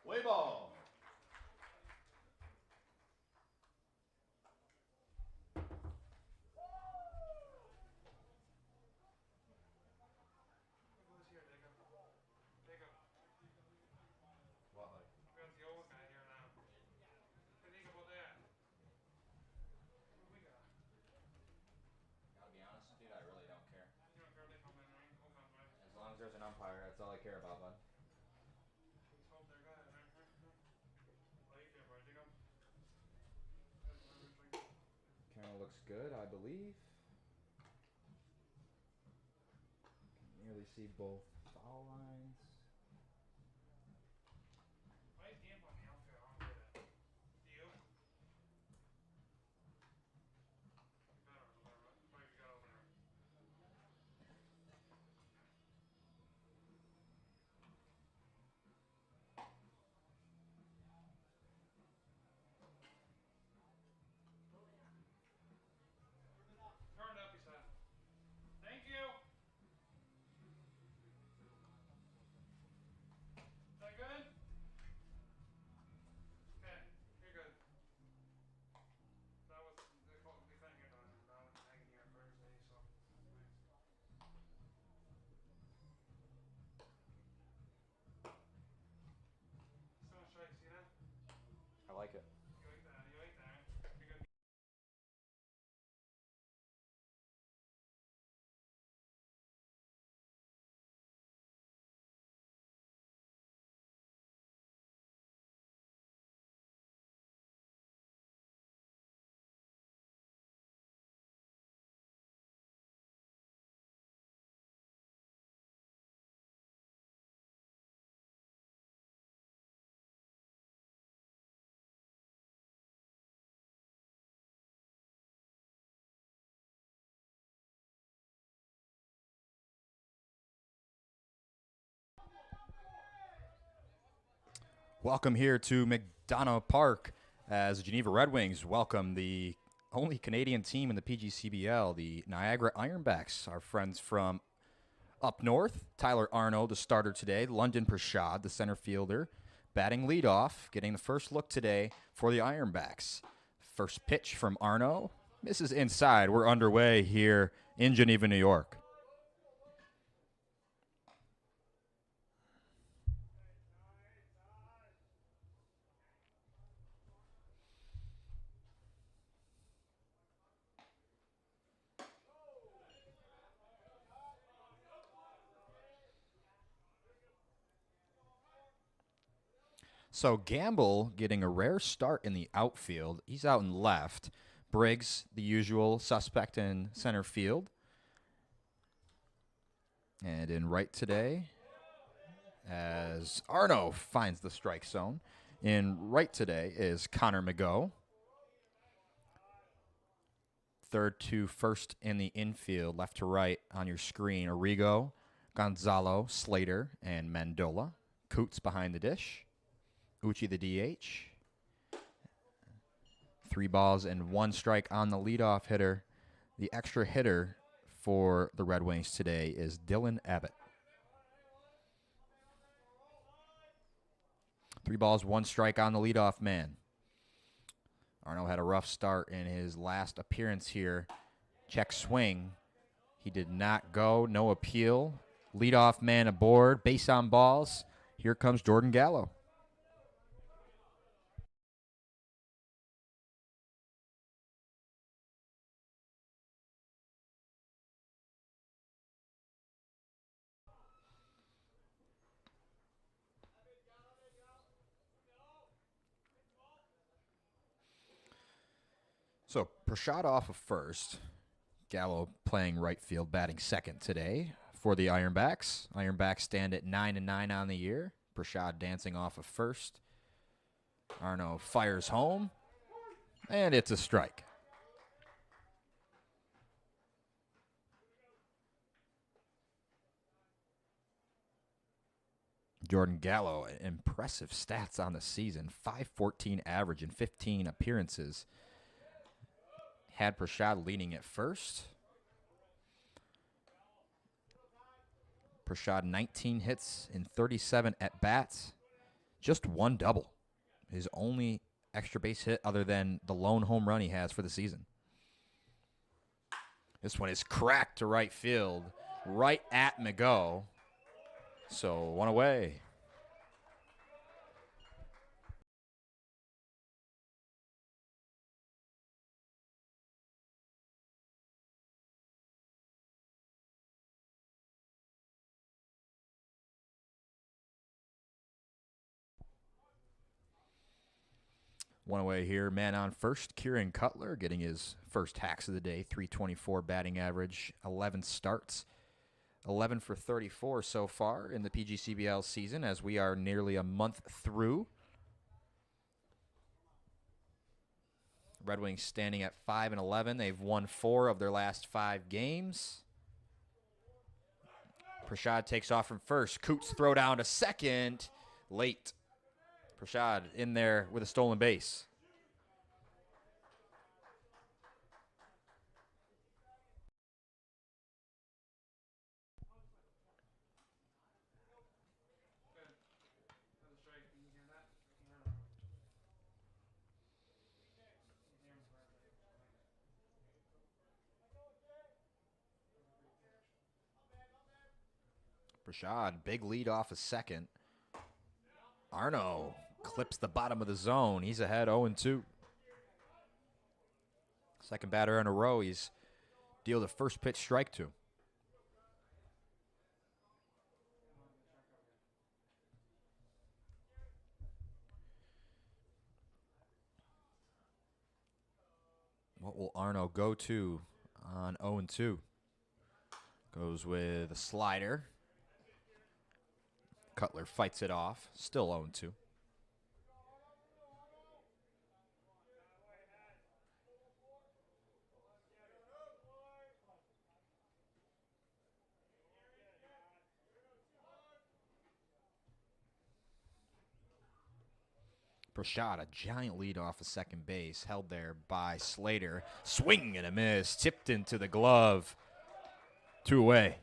Way ball. What, like? I've got the old guy here now. What do you think about that? What do we got? Gotta be honest, dude, I really don't care. You don't care if they come in, right? We'll come, right? As long as there's an umpire, that's all I care about, bud. Please hope they're good, right? What do you feel, bro? Jacob? Camera looks good, I believe. Can nearly see both foul lines. Why is Damp on the outfield? I don't get it. Do you? You better over there, right? What have you got over there? Turn it up, he said. Thank you. Is that good? Okay, you're good. That was the thing here done. That was hanging here Thursday, so that's nice. So much strike, see that? I like it. You like that? You like that? You're good. Welcome here to McDonough Park as the Geneva Redwings welcome the only Canadian team in the PGCBL, the Niagara Ironbacks. Our friends from up north, Tyler Arno, the starter today, London Prashad, the center fielder, batting leadoff, getting the first look today for the Ironbacks. First pitch from Arno, misses inside. We're underway here in Geneva, New York. So Gamble getting a rare start in the outfield. He's out in left. Briggs, the usual suspect in center field. And in right today, as Arno finds the strike zone. In right today is Connor McGough. Third to first in the infield, left to right on your screen, Arrigo, Gonzalo, Slater, and Mandola. Coots behind the dish. Uchi the DH. 3 balls and 1 strike on the leadoff hitter. The extra hitter for the Red Wings today is Dylan Abbott. 3 balls, 1 strike on the leadoff man. Arno had a rough start in his last appearance here. Check swing. He did not go. No appeal. Leadoff man aboard. Base on balls. Here comes Jordan Gallo. So Prashad off of first. Gallo playing right field, batting second today for the Ironbacks. Ironbacks stand at 9-9 on the year. Prashad dancing off of first. Arno fires home, and it's a strike. Jordan Gallo, impressive stats on the season. .514 average in 15 appearances. Had Prashad leading at first. Prashad 19 hits in 37 at-bats. Just one double. His only extra base hit other than the lone home run he has for the season. This one is cracked to right field, right at McGo. So one away. One away here. Man on first. Kieran Cutler getting his first hacks of the day. 324 batting average. 11 starts. 11 for 34 so far in the PGCBL season as we are nearly a month through. Red Wings standing at 5-11. They've won 4 of their last 5 games. Prashad takes off from first. Coots throw down to second. Late. Prashad in there with a stolen base. Another strike. Can you hear that? I don't know. You hear him Prashad, big lead off a second. Arno clips the bottom of the zone. He's ahead 0-2. Second batter in a row he's dealt a first pitch strike to. What will Arno go to on 0-2? Goes with a slider. Cutler fights it off. Still 0-2. Prashad, a giant lead off of second base, held there by Slater. Swing and a miss, tipped into the glove. 2 away.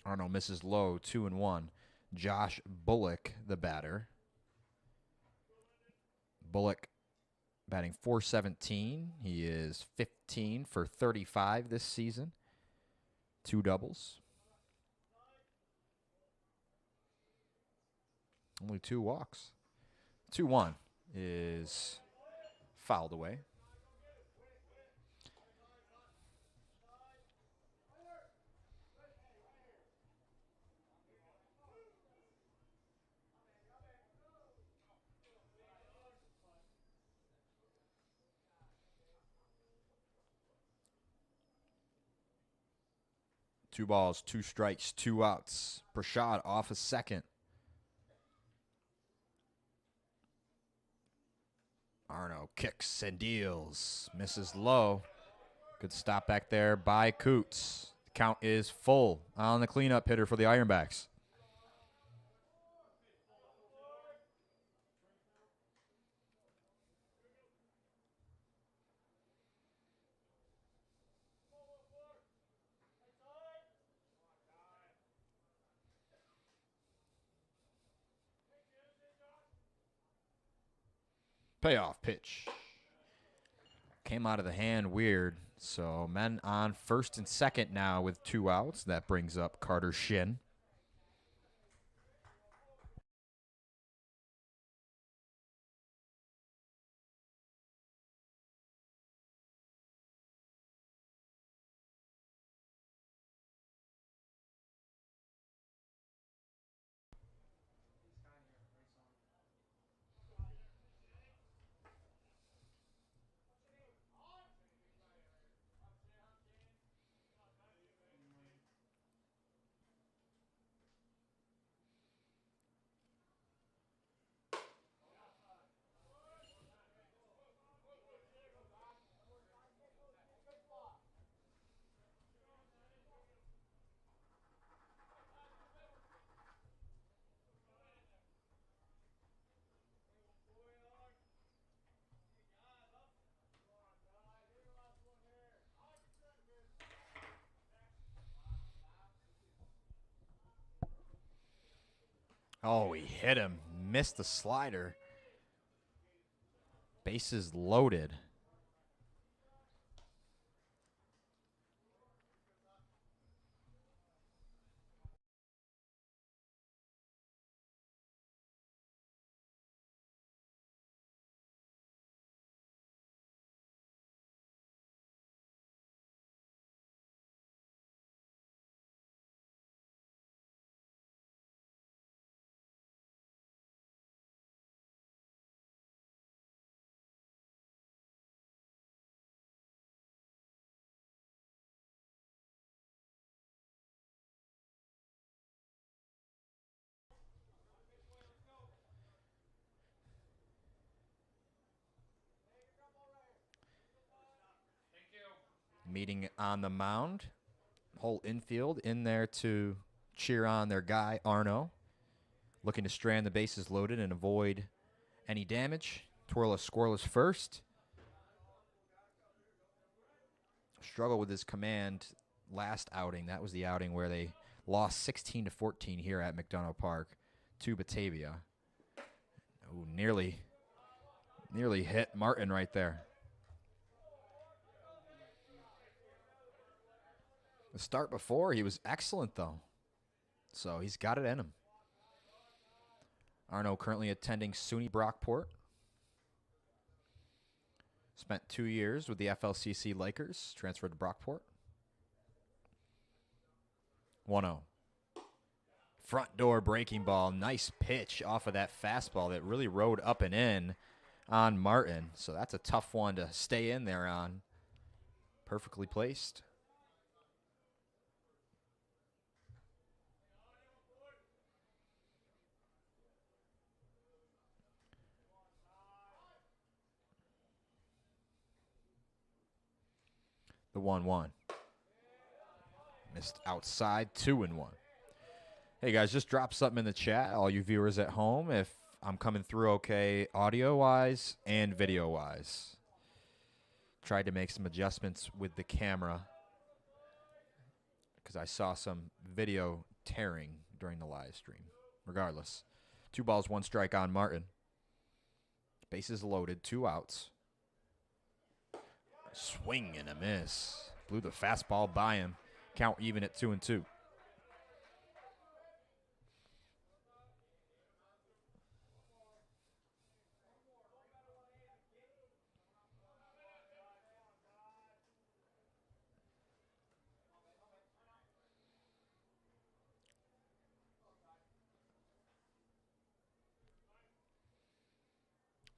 Arno misses low, 2-1. Josh Bullock, the batter. Bullock batting .417. He is 15 for 35 this season. 2 doubles. Only 2 walks. 2-1 is fouled away. Two balls, 2 strikes, 2 outs. Prashad off a second. Arno kicks and deals. Misses low. Good stop back there by Coots. The count is full on the cleanup hitter for the Ironbacks. Payoff pitch. Came out of the hand weird. So men on first and second now with 2 outs. That brings up Carter Shin. Oh, he hit him. Missed the slider. Bases loaded. Meeting on the mound. Whole infield in there to cheer on their guy, Arno. Looking to strand the bases loaded and avoid any damage. Twirl a scoreless first. Struggle with his command last outing. That was the outing where they lost 16-14 here at McDonough Park to Batavia. Oh, nearly hit Martin right there. The start before, he was excellent, though. So he's got it in him. Arno currently attending SUNY Brockport. Spent 2 years with the FLCC Lakers. Transferred to Brockport. 1-0. Front door breaking ball. Nice pitch off of that fastball that really rode up and in on Martin. So that's a tough one to stay in there on. Perfectly placed. The 1-1. Missed outside, 2-1. Hey guys, just drop something in the chat, all you viewers at home, if I'm coming through okay audio-wise and video-wise. Tried to make some adjustments with the camera because I saw some video tearing during the live stream. Regardless, 2 balls, 1 strike on Martin. Bases loaded, 2 outs. Swing and a miss. Blew the fastball by him. Count even at 2-2.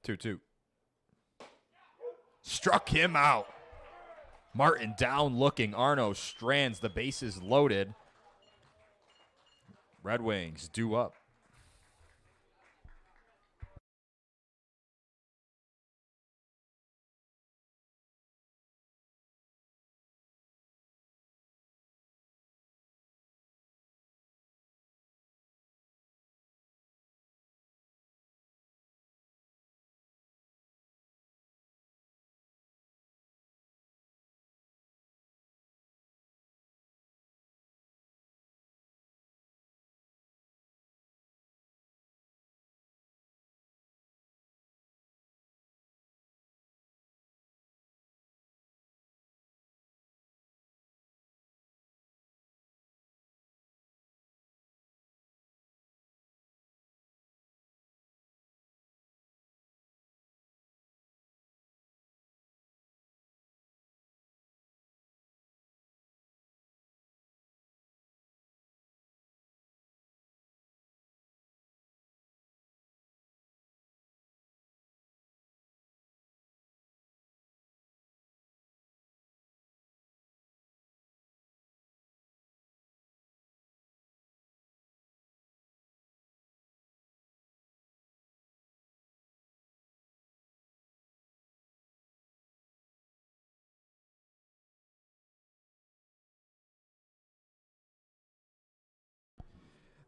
Two. Struck him out. Martin down looking. Arno strands the bases loaded. Red Wings due up.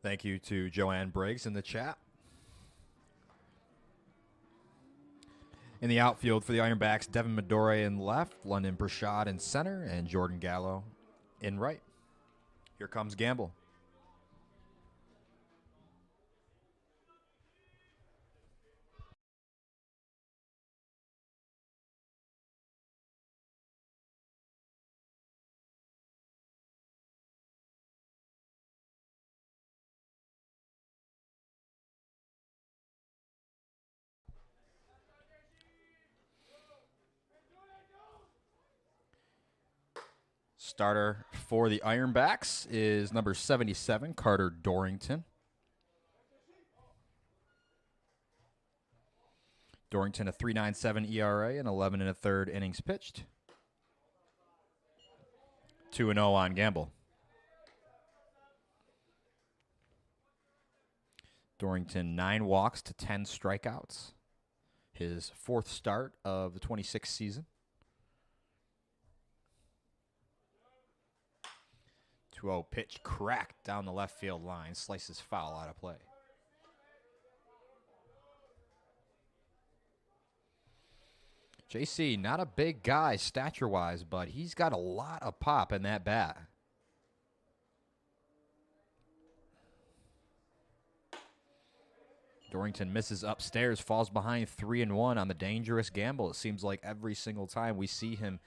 Thank you to Joanne Briggs in the chat. In the outfield for the Ironbacks, Devin Midore in left, London Brashad in center, and Jordan Gallo in right. Here comes Gamble. Starter for the Ironbacks is number 77, Carter Dorrington. Dorrington, a 3.97 ERA and 11 1/3 innings pitched. 2-0 on Gamble. Dorrington, 9 walks to 10 strikeouts. His 4th start of the 26th season. 2-0 pitch cracked down the left field line. Slices foul out of play. JC, not a big guy stature-wise, but he's got a lot of pop in that bat. Dorrington misses upstairs, falls behind 3-1 on the dangerous Gamble. It seems like every single time we see him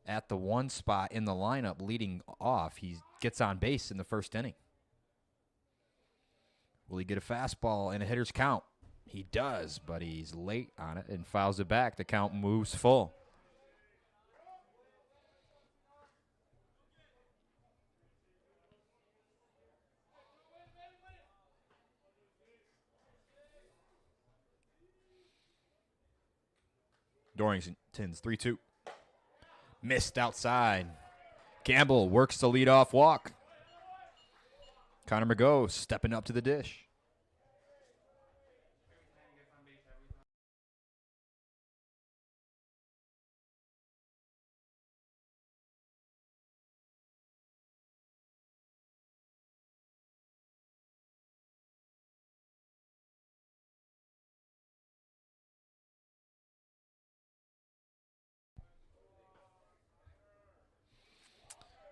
at the one spot in the lineup leading off, he gets on base in the first inning. Will he get a fastball and a hitter's count? He does, but he's late on it and fouls it back. The count moves full. Dorrington's 3-2. Missed outside. Gamble works the leadoff walk. Connor McGough stepping up to the dish.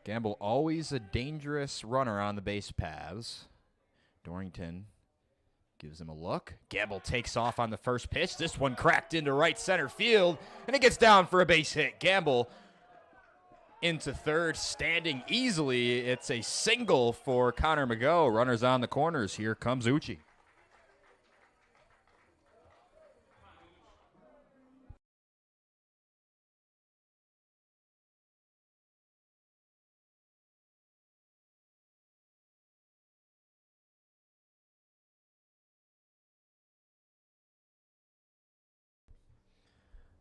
Gamble always a dangerous runner on the base paths. Dorrington gives him a look. Gamble takes off on the first pitch. This one cracked into right center field, and it gets down for a base hit. Gamble into third, standing easily. It's a single for Connor McGough. Runners on the corners. Here comes Uchi.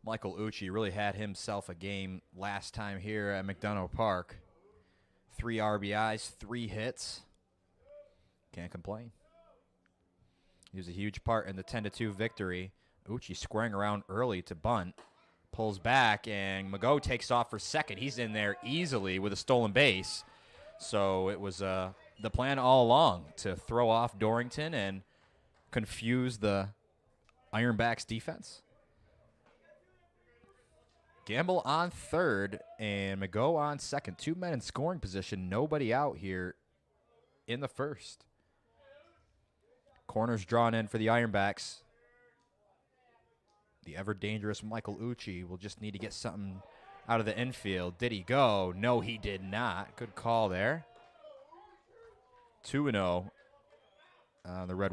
Michael Uchi really had himself a game last time here at McDonough Park. 3 RBIs, 3 hits. Can't complain. He was a huge part in the 10-2 victory. Uchi squaring around early to bunt. Pulls back, and McGough takes off for second. He's in there easily with a stolen base. So it was the plan all along to throw off Dorrington and confuse the Ironbacks defense. Gamble on third and McGough on second. 2 men in scoring position. Nobody out here in the first. Corners drawn in for the Ironbacks. The ever-dangerous Michael Uchi will just need to get something out of the infield. Did he go? No, he did not. Good call there. 2-0 on the Red.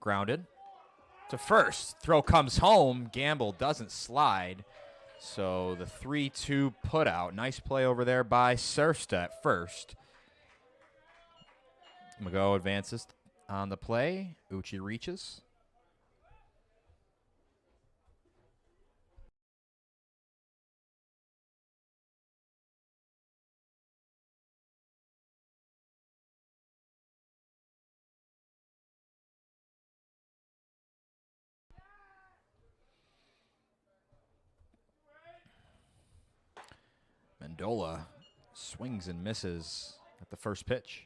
Grounded to first. Throw comes home. Gamble doesn't slide. So the 3-2 put out. Nice play over there by Surfstedt first. McGough advances on the play. Uchi reaches. Mendola swings and misses at the first pitch.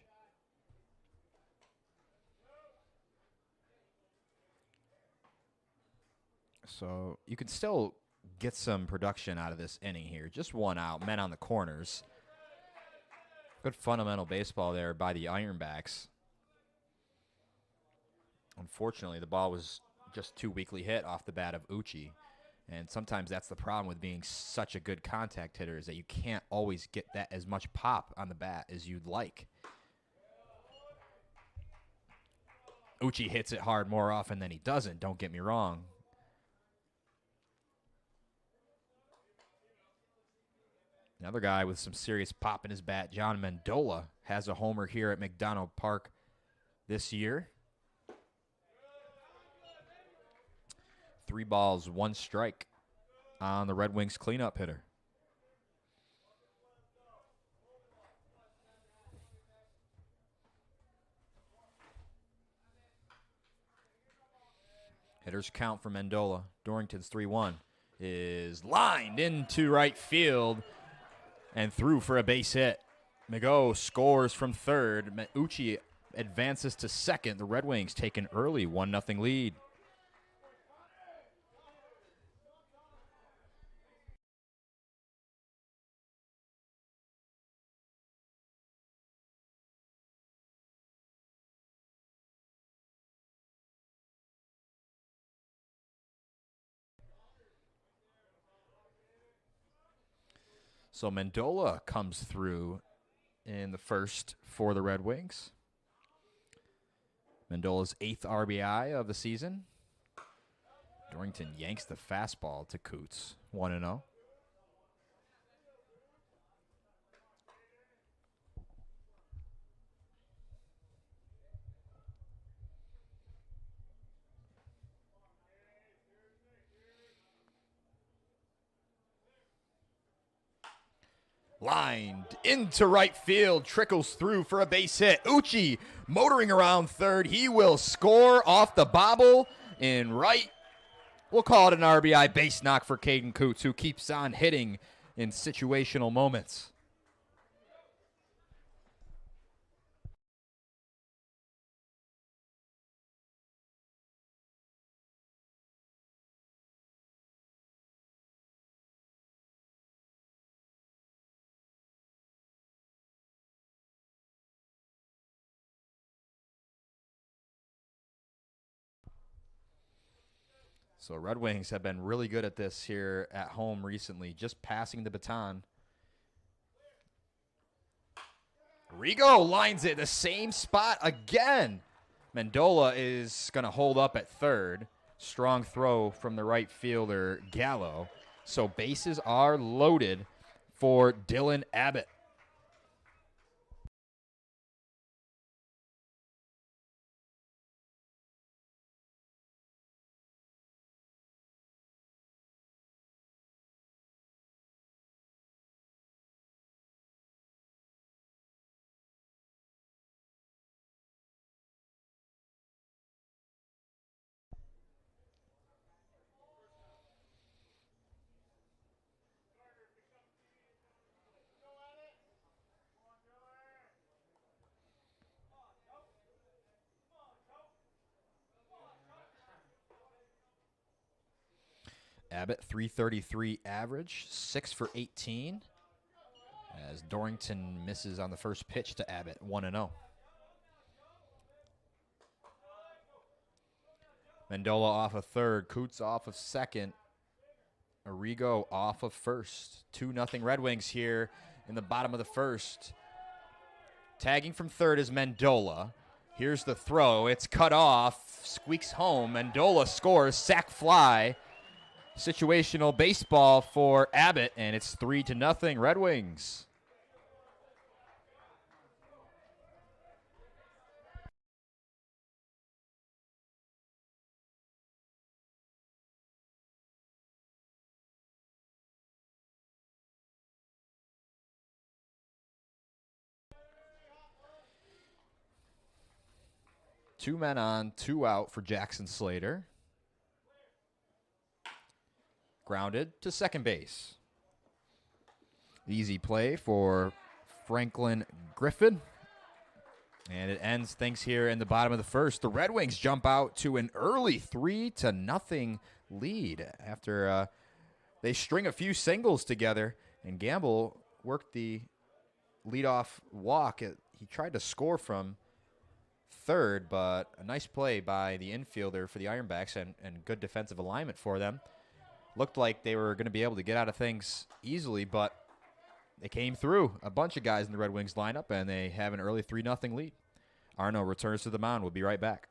So you can still get some production out of this inning here. Just one out, men on the corners. Good fundamental baseball there by the Ironbacks. Unfortunately, the ball was just too weakly hit off the bat of Uchi. And sometimes that's the problem with being such a good contact hitter, is that you can't always get that as much pop on the bat as you'd like. Uchi hits it hard more often than he doesn't, don't get me wrong. Another guy with some serious pop in his bat, John Mendola, has a homer here at McDonough Park this year. 3 balls, 1 strike on the Red Wings cleanup hitter. Hitters count for Mendola. Dorrington's 3-1 is lined into right field and through for a base hit. Migo scores from third. Uchi advances to second. The Red Wings take an early 1-0 lead. So Mendola comes through in the first for the Red Wings. Mendola's 8th RBI of the season. Dorrington yanks the fastball to Coots, 1-0. Lined into right field, trickles through for a base hit. Uchi motoring around third. He will score off the bobble in right. We'll call it an RBI base knock for Caden Coots, who keeps on hitting in situational moments. So Red Wings have been really good at this here at home recently, just passing the baton. Rigo lines it the same spot again. Mendola is going to hold up at third. Strong throw from the right fielder, Gallo. So bases are loaded for Dylan Abbott. Abbott, 333 average, 6 for 18. As Dorrington misses on the first pitch to Abbott, 1-0. Mendola off of third, Coots off of second, Arrigo off of first. 2-0 Red Wings here in the bottom of the first. Tagging from third is Mendola. Here's the throw. It's cut off, squeaks home. Mendola scores, sac fly. Situational baseball for Abbott, and it's 3-0 Red Wings. Two men on, 2 out for Jackson Slater. Grounded to second base. Easy play for Franklin Griffin. And it ends things here in the bottom of the first. The Red Wings jump out to an early 3-0 lead after they string a few singles together. And Gamble worked the leadoff walk. He tried to score from third, but a nice play by the infielder for the Ironbacks and good defensive alignment for them. Looked like they were going to be able to get out of things easily, but they came through. A bunch of guys in the Red Wings lineup, and they have an early 3-0 lead. Arno returns to the mound. We'll be right back.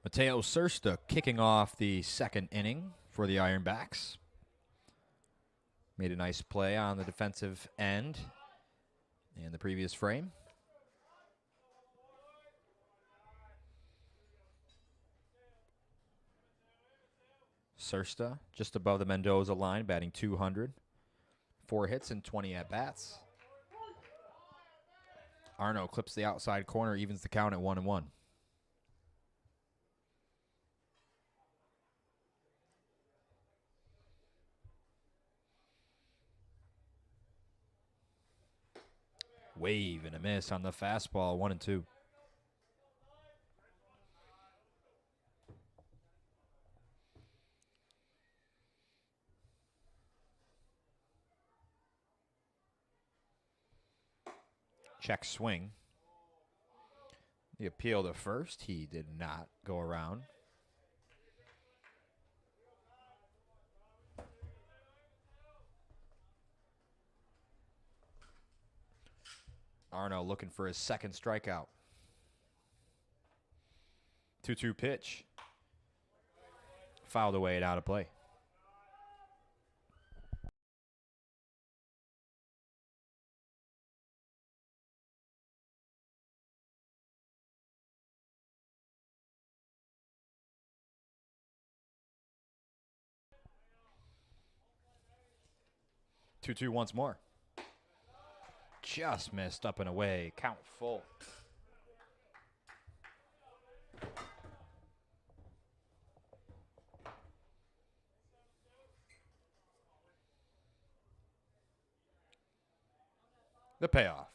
Mateo Sursta kicking off the second inning for the Ironbacks. Made a nice play on the defensive end in the previous frame. Sursta just above the Mendoza line, batting .200. 4 hits and 20 at-bats. Arno clips the outside corner, evens the count at 1-1. Wave and a miss on the fastball, 1-2. Check swing. The appeal to first. He did not go around. Arno looking for his second strikeout. 2-2 pitch. Fouled away and out of play. Two once more. Just missed up and away. Count full. The payoff.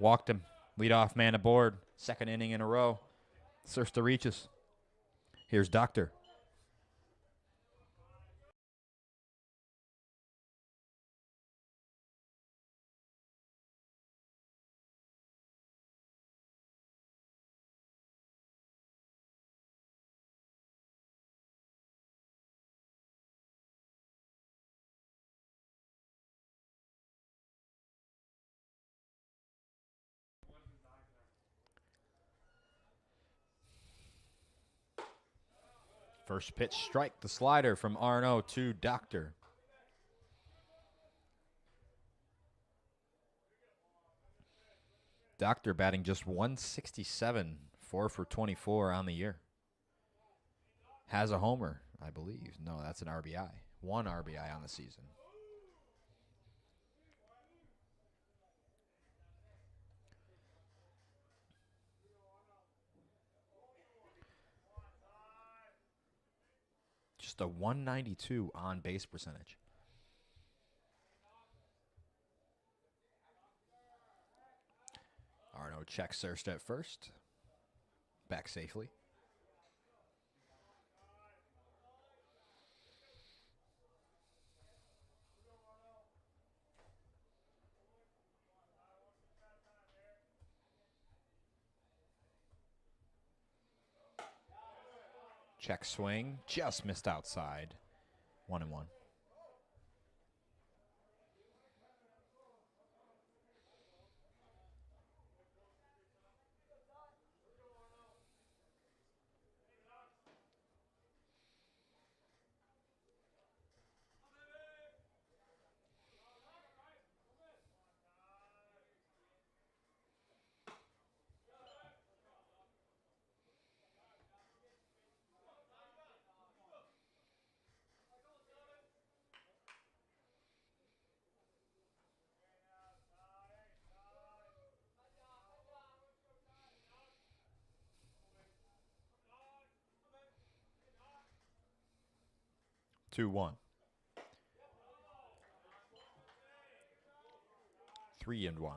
Walked him. Leadoff man aboard. Second inning in a row. Sursta reaches. Here's Doctor. First pitch strike, the slider from Arno to Doctor. Doctor batting just 167, 4 for 24 on the year. Has a homer, I believe. No, that's an RBI. 1 RBI on the season. Just a 192 on base percentage. Arno checks first at first. Back safely. Check swing, just missed outside. 1-1. Two, 1. 3-1.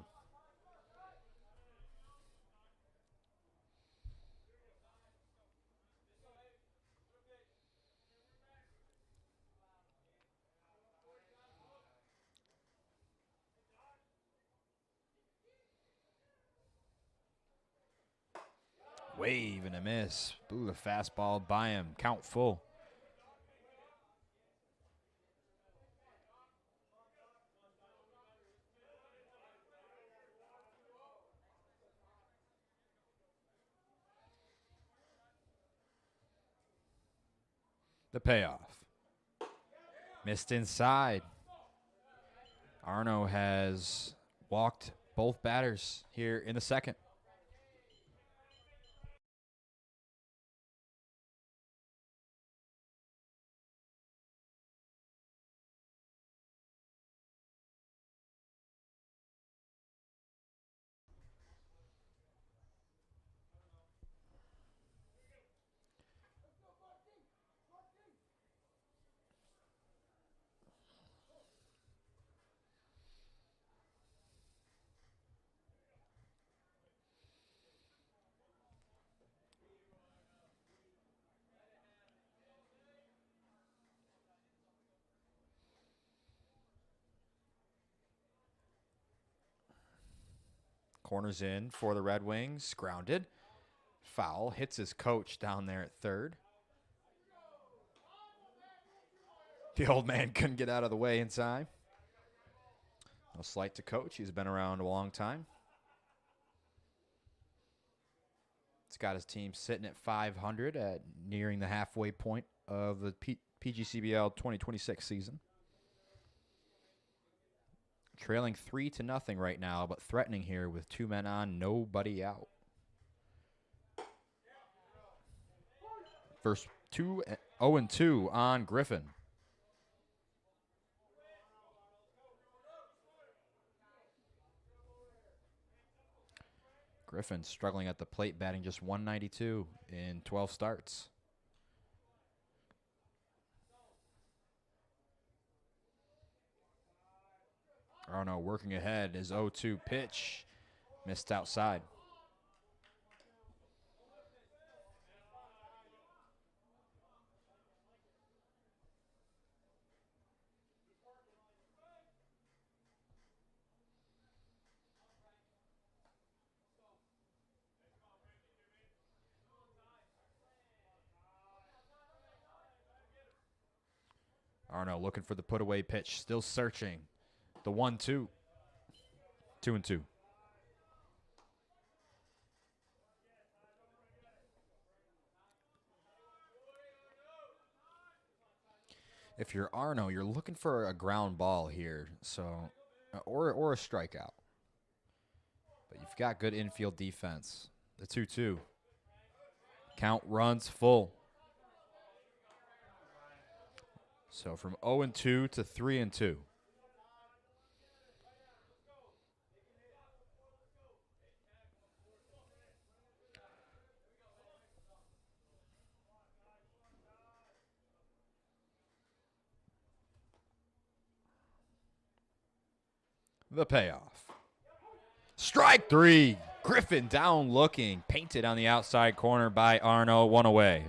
Wave and a miss. Ooh, the fastball by him. Count full. The payoff. Missed inside. Arno has walked both batters here in the second. Corners in for the Red Wings. Grounded. Foul. Hits his coach down there at third. The old man couldn't get out of the way in time. No slight to coach. He's been around a long time. He's got his team sitting at 500 at nearing the halfway point of the PGCBL 2026 season. Trailing 3-0 right now, but threatening here with 2 men on, nobody out. First 0-2 on Griffin. Griffin struggling at the plate, batting just 192 in 12 starts. Arno working ahead. His 0-2 pitch missed outside. Arno looking for the put-away pitch, still searching. The 1-2. 2-2. if you're Arno, you're looking for a ground ball here, so or a strikeout. But you've got good infield defense. The 2-2. Count runs full. So from 0-2 to 3-2. The payoff. Strike three. Griffin down looking. Painted on the outside corner by Arno. One away.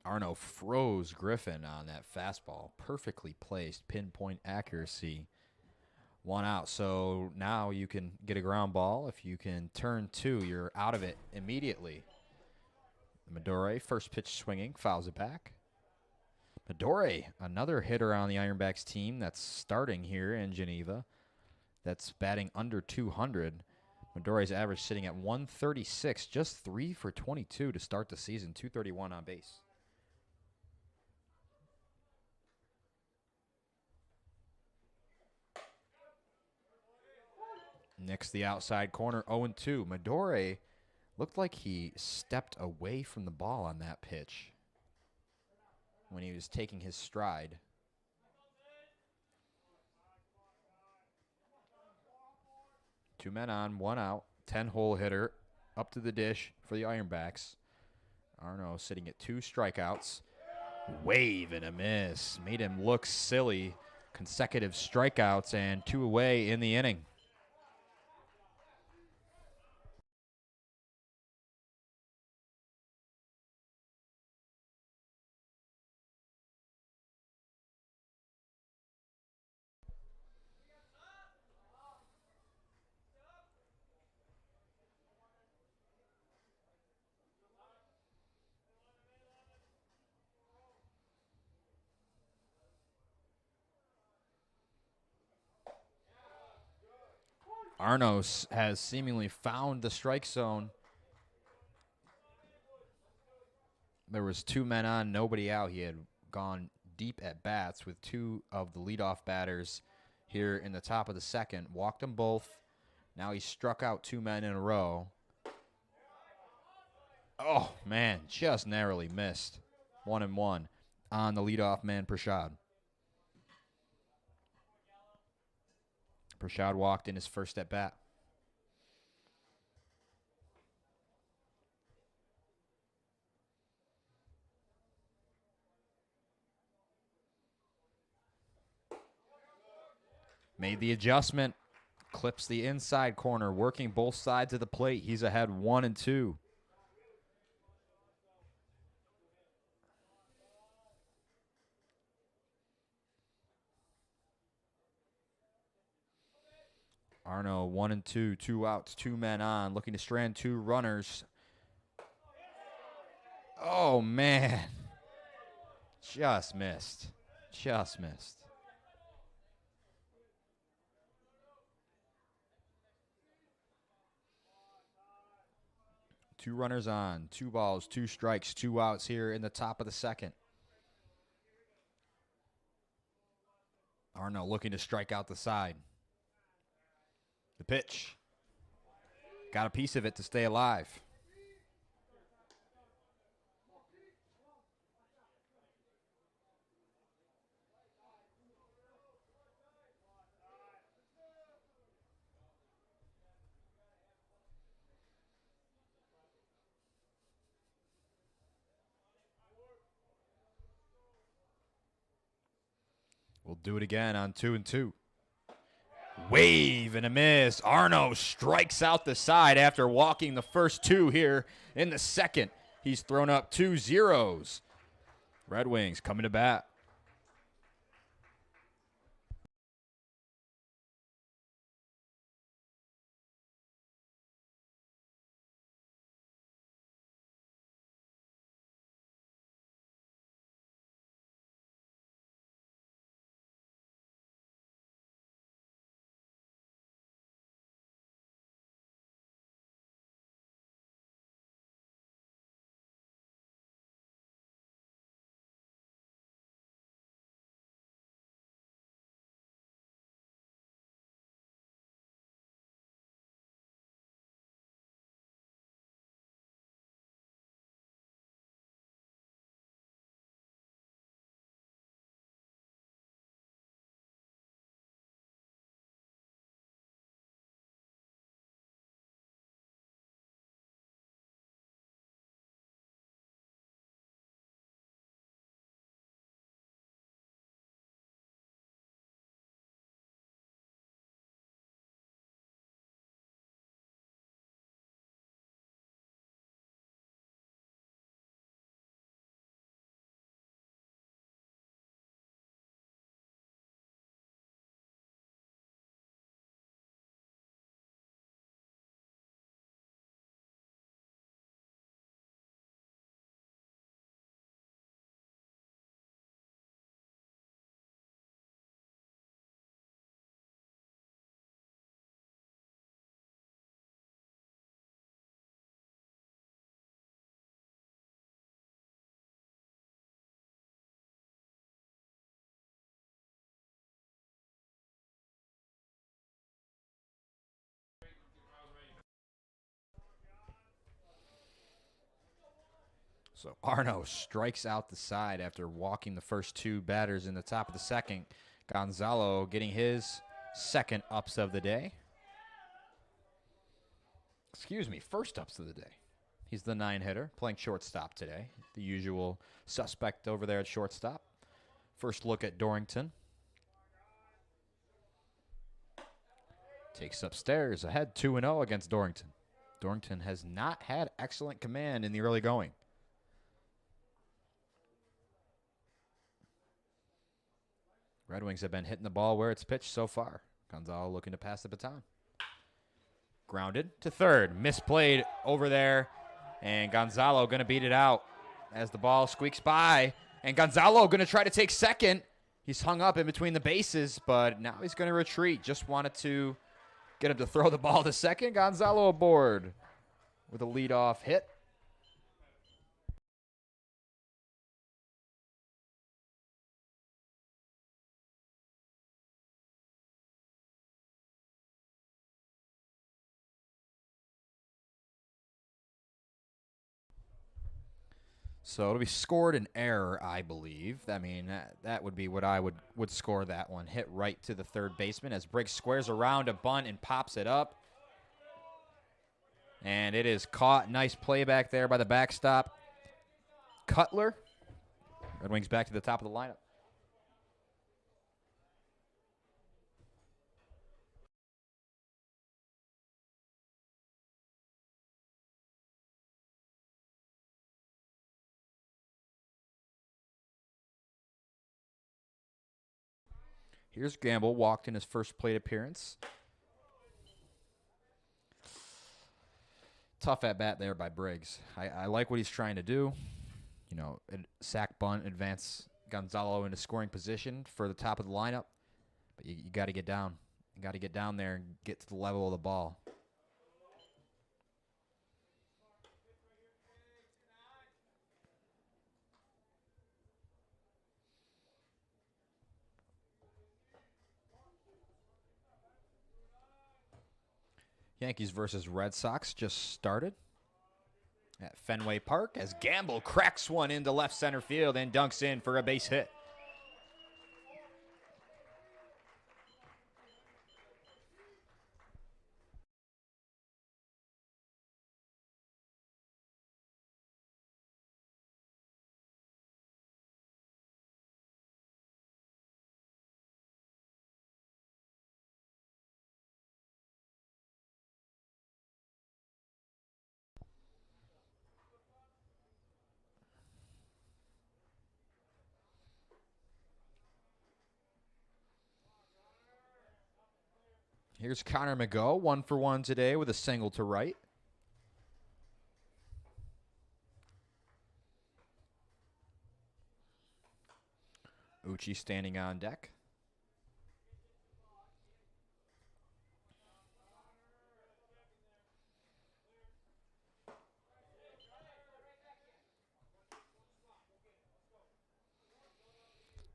Arno froze Griffin on that fastball. Perfectly placed. Pinpoint accuracy. One out. So now you can get a ground ball. If you can turn two, you're out of it immediately. Midori, first pitch swinging, fouls it back. Midori, another hitter on the Ironbacks team that's starting here in Geneva. That's batting under 200. Midori's average sitting at 136, just 3 for 22 to start the season, 231 on base. Next, the outside corner, 0-2. Midori looked like he stepped away from the ball on that pitch when he was taking his stride. Two men on, one out. 10-hole hitter up to the dish for the Ironbacks. Arno sitting at 2 strikeouts. Wave and a miss. Made him look silly. Consecutive strikeouts and 2 away in the inning. Arno has seemingly found the strike zone. There was 2 men on, nobody out. He had gone deep at bats with 2 of the leadoff batters here in the top of the second. Walked them both. Now he struck out 2 men in a row. Oh, man, just narrowly missed. 1-1 on the leadoff man, Prashad. Prashad walked in his first at bat. Made the adjustment. Clips the inside corner, working both sides of the plate. He's ahead 1-2. Arno 1-2, 2 outs, 2 men on, looking to strand 2 runners. Oh, man. Just missed. Just missed. Two runners on, 2 balls, 2 strikes, 2 outs here in the top of the second. Arno looking to strike out the side. The pitch. Got a piece of it to stay alive. We'll do it again on 2-2. Wave and a miss. Arno strikes out the side after walking the first 2 here in the second. He's thrown up 2 zeros. Red Wings coming to bat. So Arno strikes out the side after walking the first two batters in the top of the second. Gonzalo getting his second ups of the day. Excuse me, first ups of the day. He's the 9-hitter, playing shortstop today. The usual suspect over there at shortstop. First look at Dorrington. Takes upstairs, ahead 2-0 against Dorrington. Dorrington has not had excellent command in the early going. Red Wings have been hitting the ball where it's pitched so far. Gonzalo looking to pass the baton. Grounded to third. Misplayed over there. And Gonzalo going to beat it out as the ball squeaks by. And Gonzalo going to try to take second. He's hung up in between the bases, but now he's going to retreat. Just wanted to get him to throw the ball to second. Gonzalo aboard with a leadoff hit. So it'll be scored an error, I believe. I mean, that would be what I would score that one. Hit right to the third baseman as Briggs squares around a bunt and pops it up. And it is caught. Nice play back there by the backstop. Cutler. Red Wings back to the top of the lineup. Here's Gamble, walked in his first plate appearance. Tough at bat there by Briggs. I like what he's trying to do. You know, sack bunt, advance Gonzalo into scoring position for the top of the lineup. But you got to get down. You got to get down there and get to the level of the ball. Yankees versus Red Sox just started at Fenway Park as Gamble cracks one into left center field and dunks in for a base hit. Here's Connor McGough, 1-for-1 today with a single to right. Uchi standing on deck.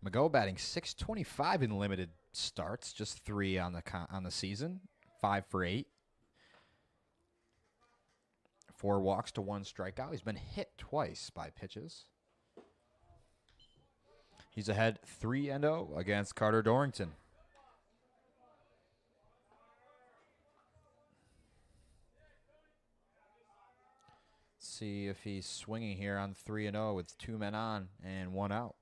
McGough batting .625 in limited starts, just 3 on the season, 5 for 8. 4 walks to 1 strikeout. He's been hit twice by pitches. He's ahead 3-0 against Carter Dorrington. Let's see if he's swinging here on 3-0 with 2 men on and 1 out.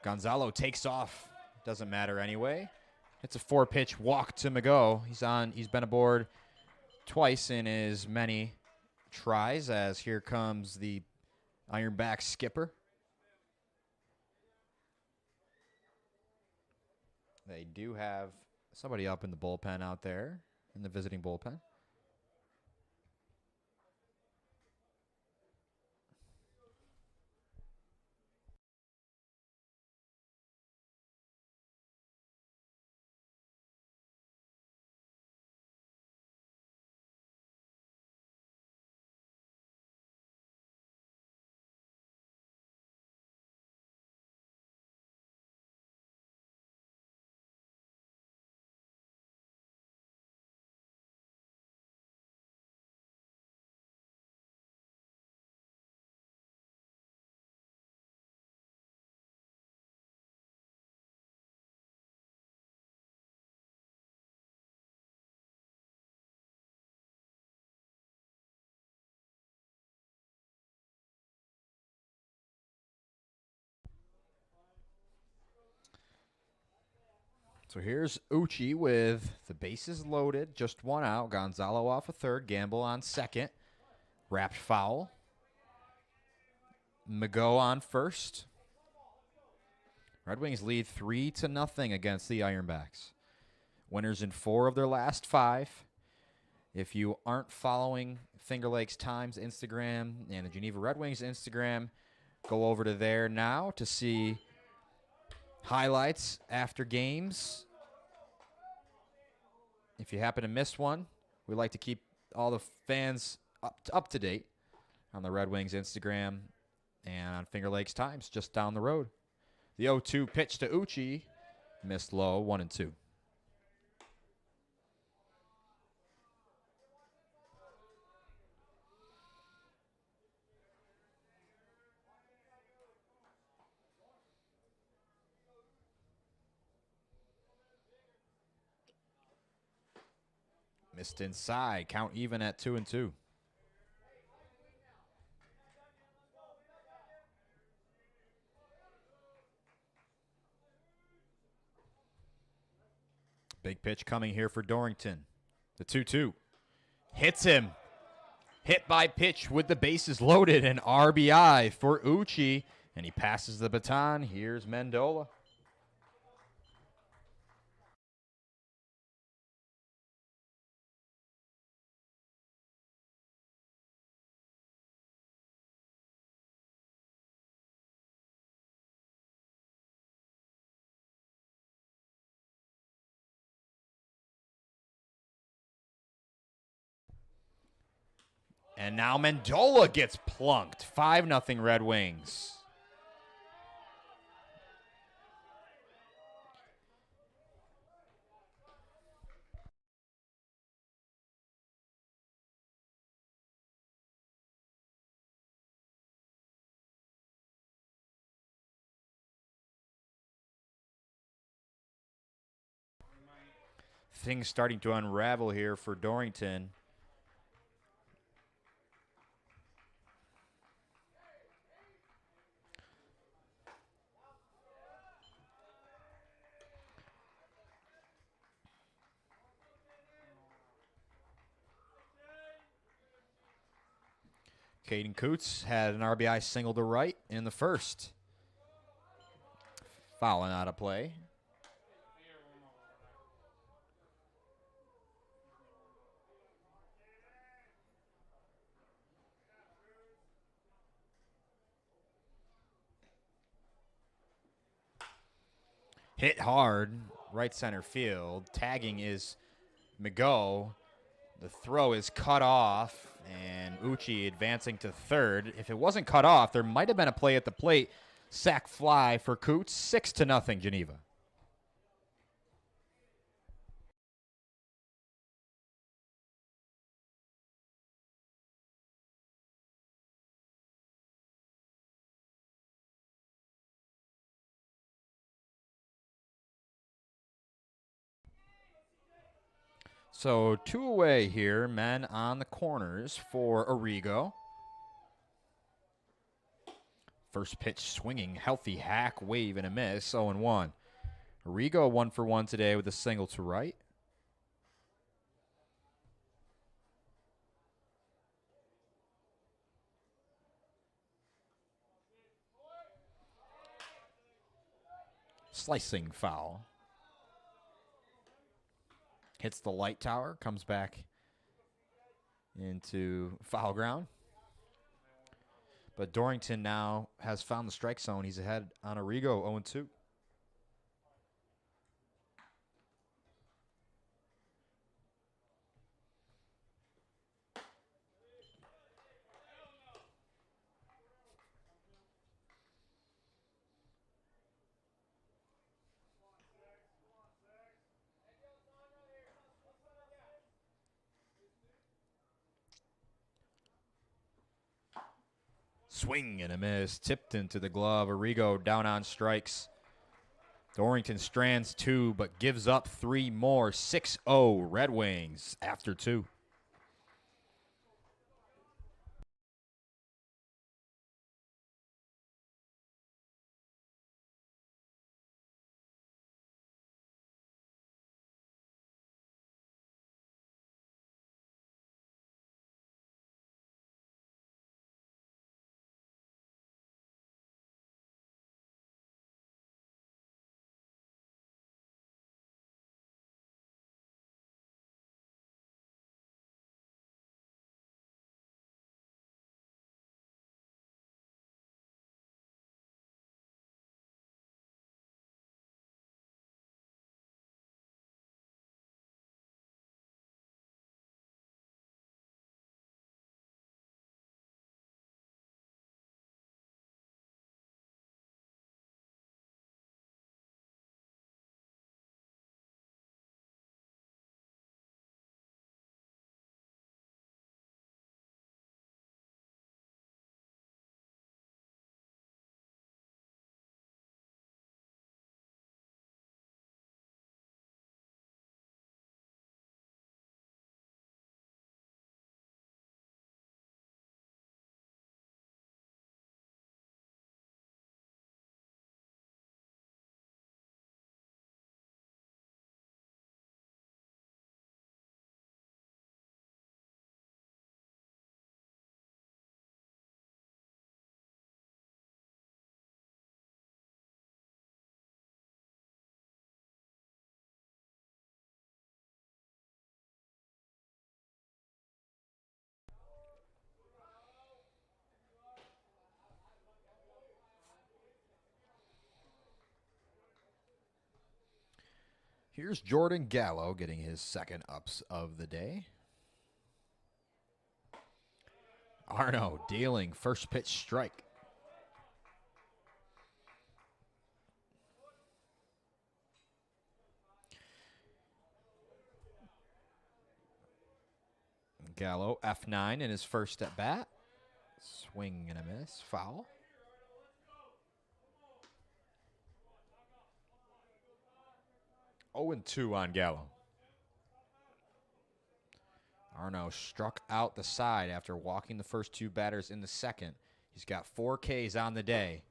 Gonzalo takes off. Doesn't matter anyway. It's a 4-pitch walk to McGough. He's been aboard twice in as many tries as here comes the Ironbacks skipper. They do have somebody up in the bullpen out there, in the visiting bullpen. So here's Uchi with the bases loaded, just one out. Gonzalo off a third, Gamble on second. Wrapped foul. Mago on first. Red Wings lead 3-0 against the Ironbacks. Winners in 4 of their last 5. If you aren't following Finger Lakes Times Instagram and the Geneva Red Wings Instagram, go over to there now to see highlights after games. If you happen to miss one, we like to keep all the fans up to date on the Red Wings Instagram and on Finger Lakes Times just down the road. The 0-2 pitch to Uchi, missed low, 1-2. Missed inside, count even at 2-2. Big pitch coming here for Dorrington. The 2-2. Hits him. Hit by pitch with the bases loaded. An RBI for Uchi. And he passes the baton. Here's Mendola. And now Mendola gets plunked. 5-0 Red Wings. Things starting to unravel here for Dorrington. Caden Coots had an RBI single to right in the first. Fouling out of play. Hit hard, right center field. Tagging is Mago. The throw is cut off, and Uchi advancing to third. If it wasn't cut off, there might have been a play at the plate. Sack fly for Coots, 6-0 Geneva. So 2 away here, men on the corners for Arrigo. First pitch swinging, healthy hack, wave, and a miss, 0-1. Arrigo 1 for 1 today with a single to right. Slicing foul. Hits the light tower, comes back into foul ground. But Dorrington now has found the strike zone. He's ahead on Arrigo, 0-2. Swing and a miss. Tipped into the glove. Arrigo down on strikes. Dorrington strands 2, but gives up 3 more. 6-0 Red Wings after 2. Here's Jordan Gallo getting his second ups of the day. Arno dealing first pitch strike. Gallo, F9 in his first at bat. Swing and a miss, foul. Oh, and 2 on Gallo. Arno struck out the side after walking the first 2 batters in the second. He's got 4 Ks on the day.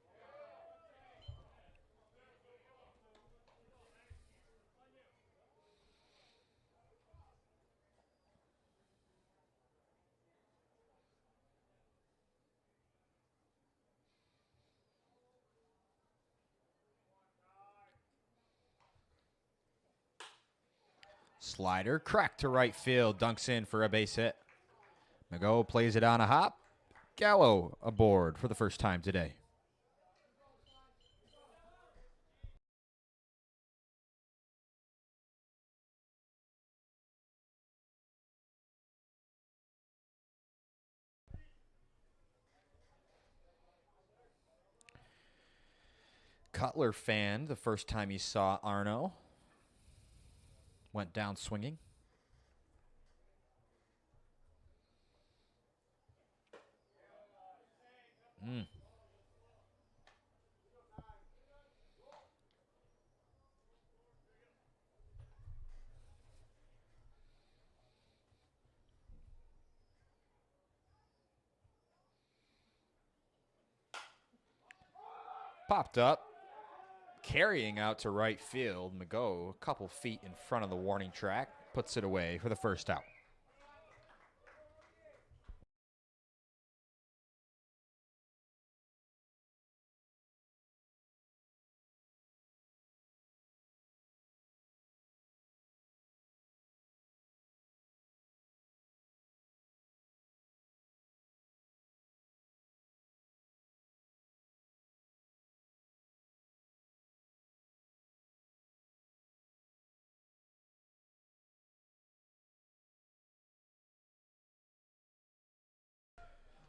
Slider, cracked to right field, dunks in for a base hit. Mago plays it on a hop. Gallo aboard for the first time today. Cutler fanned the first time he saw Arno. Went down swinging. Popped up. Carrying out to right field. Mago, a couple feet in front of the warning track, puts it away for the first out.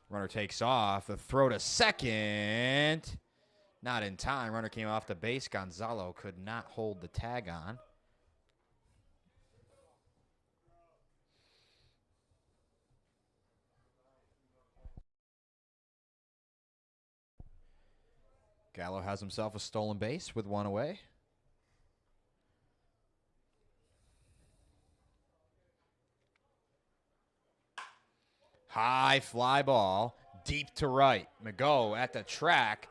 Runner takes off. The throw to second. Not in time. Runner came off the base. Gonzalo could not hold the tag on. Gallo has himself a stolen base with 1 away. High fly ball, deep to right. Mago at the track,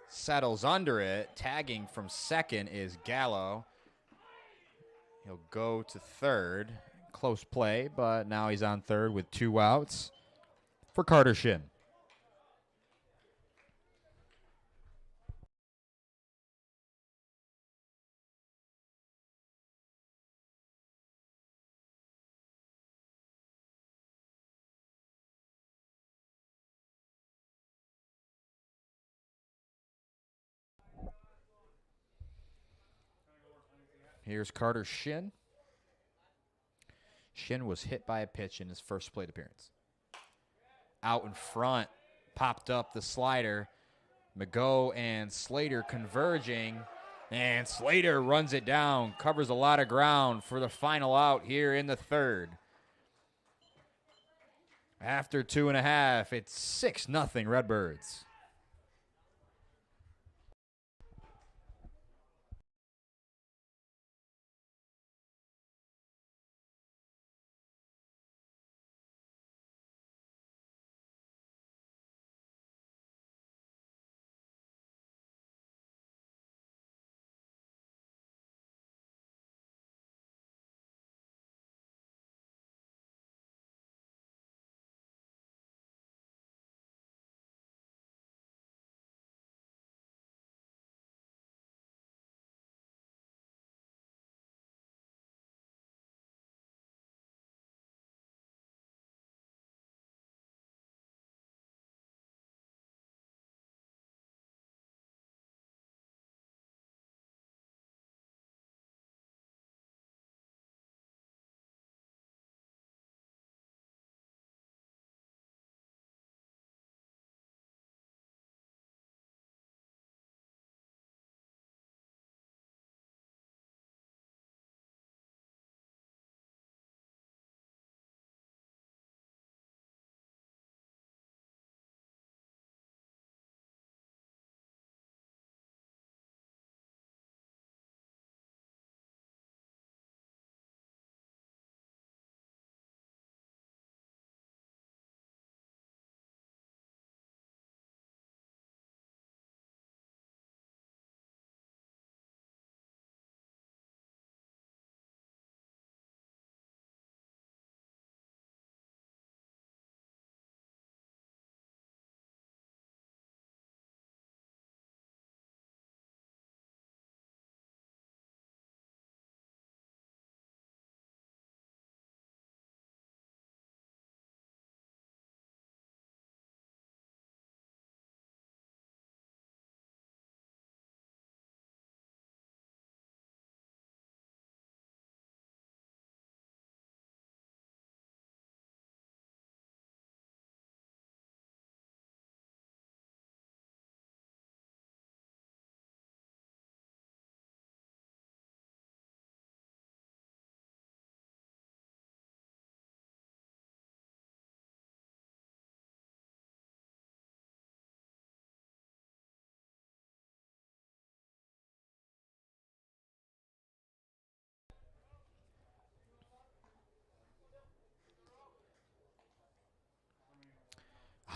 settles under it. Tagging from second is Gallo. He'll go to third. Close play, but now he's on third with 2 outs for Carter Shin. Here's Carter Shin. Shin was hit by a pitch in his first plate appearance. Out in front, popped up the slider. Mago and Slater converging, and Slater runs it down, covers a lot of ground for the final out here in the third. After 2.5, it's 6-0 Redbirds.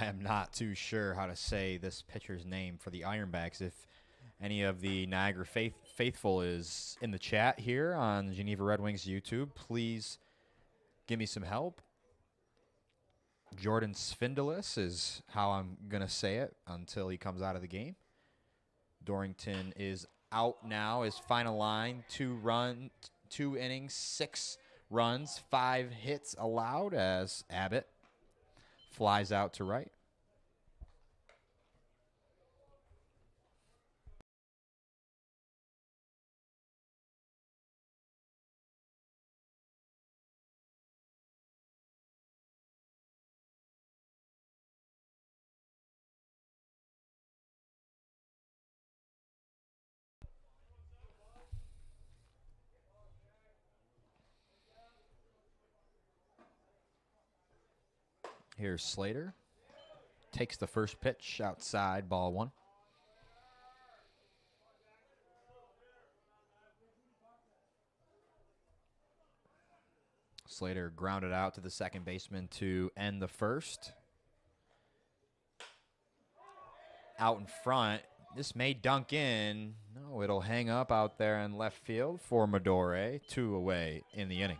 I am not too sure how to say this pitcher's name for the Ironbacks. If any of the Niagara faithful is in the chat here on Geneva Red Wings YouTube, please give me some help. Jordan Svindelis is how I'm going to say it until he comes out of the game. Dorrington is out now. His final line, 2 innings, 6 runs, 5 hits allowed as Abbott flies out to right. Here's Slater. Takes the first pitch outside, ball 1. Slater grounded out to the second baseman to end the first. Out in front. This may dunk in. No, it'll hang up out there in left field for Medore. 2 away in the inning.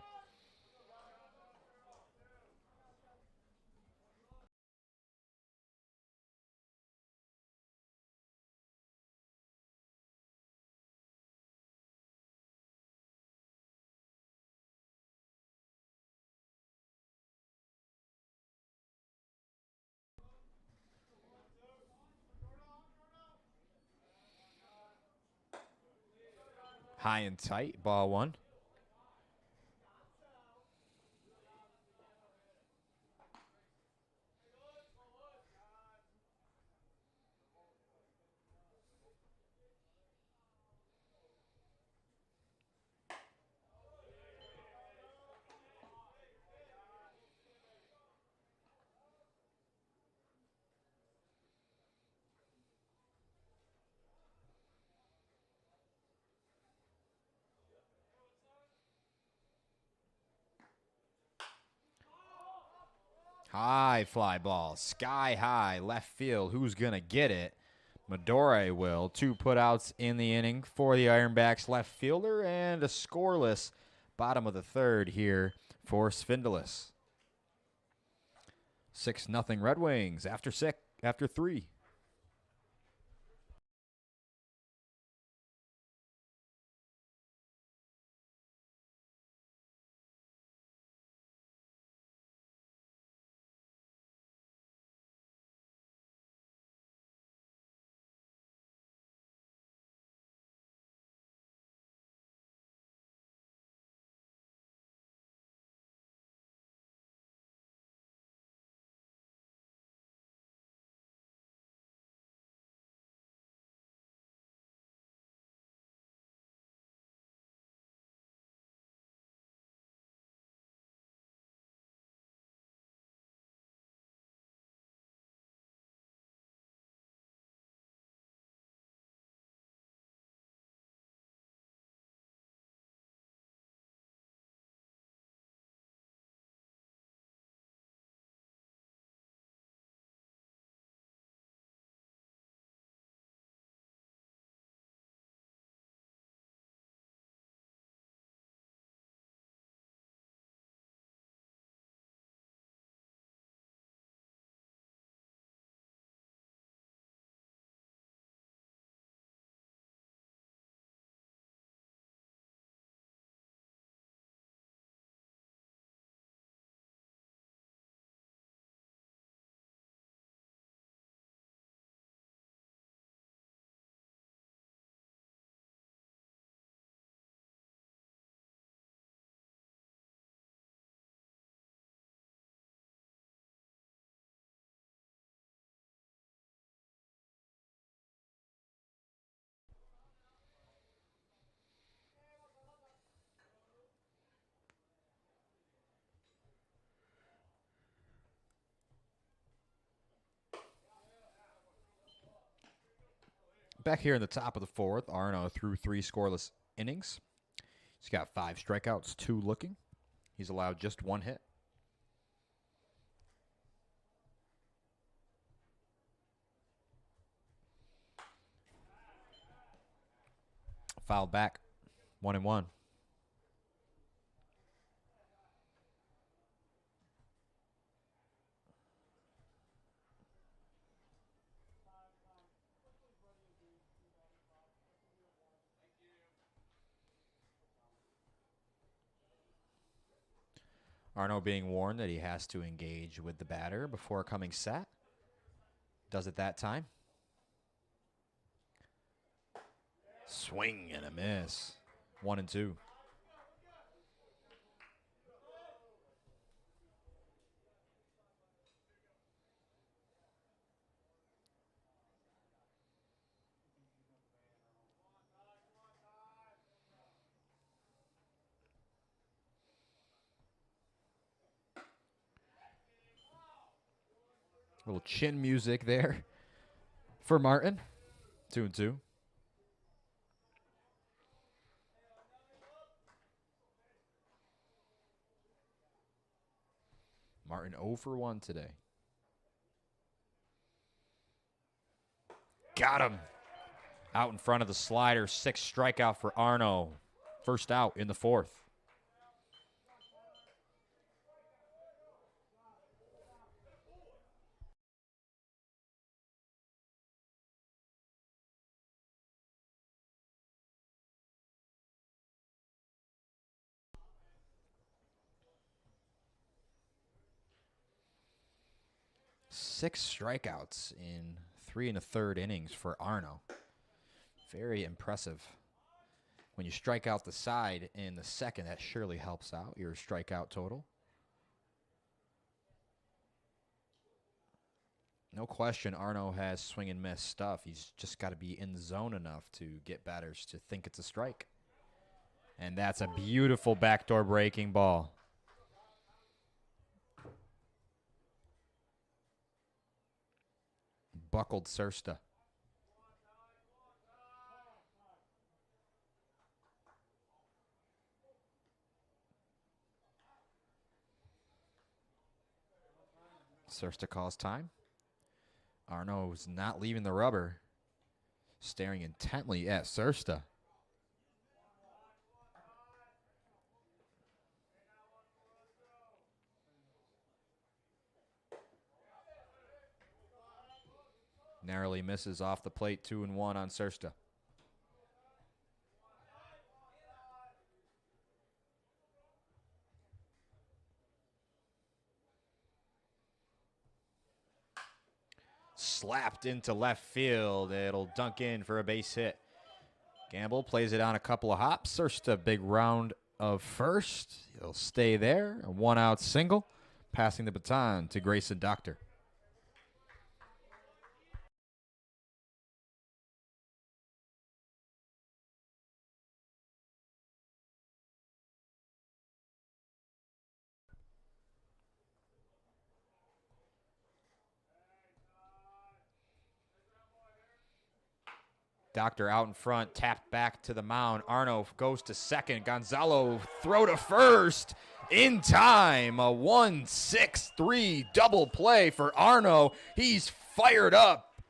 High and tight, ball 1. High fly ball, sky high, left field. Who's going to get it? Medore will. 2 putouts in the inning for the Ironbacks left fielder and a scoreless bottom of the third here for Svindelis. 6-0 Red Wings after 3. Back here in the top of the 4th, Arno threw 3 scoreless innings. He's got 5 strikeouts, 2 looking. He's allowed just 1 hit. Fouled back. 1-1. Arno being warned that he has to engage with the batter before coming set. Does it that time. Swing and a miss. 1-2. Little chin music there for Martin. 2-2. Martin 0 for 1 today. Got him. Out in front of the slider. 6th strikeout for Arno. First out in the 4th. Six strikeouts in 3 1/3 innings for Arno. Very impressive. When you strike out the side in the second, that surely helps out your strikeout total. No question, Arno has swing and miss stuff. He's just got to be in the zone enough to get batters to think it's a strike. And that's a beautiful backdoor breaking ball. Buckled Sursta. Sursta calls time. Arno's not leaving the rubber. Staring intently at Sursta. Narrowly misses off the plate. 2-1 on Sursta. Slapped into left field. It'll dunk in for a base hit. Gamble plays it on a couple of hops. Sursta, big round of first. He'll stay there. A 1-out single. Passing the baton to Grayson Doctor. Doctor out in front, tapped back to the mound. Arno goes to second. Gonzalo throw to first in time. A 1-6-3 double play for Arno. He's fired up.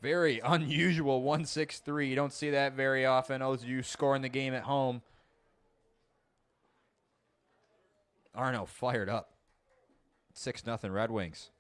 Very unusual 1-6-3. You don't see that very often. Those of you scoring the game at home. Arno fired up. 6-0 Red Wings.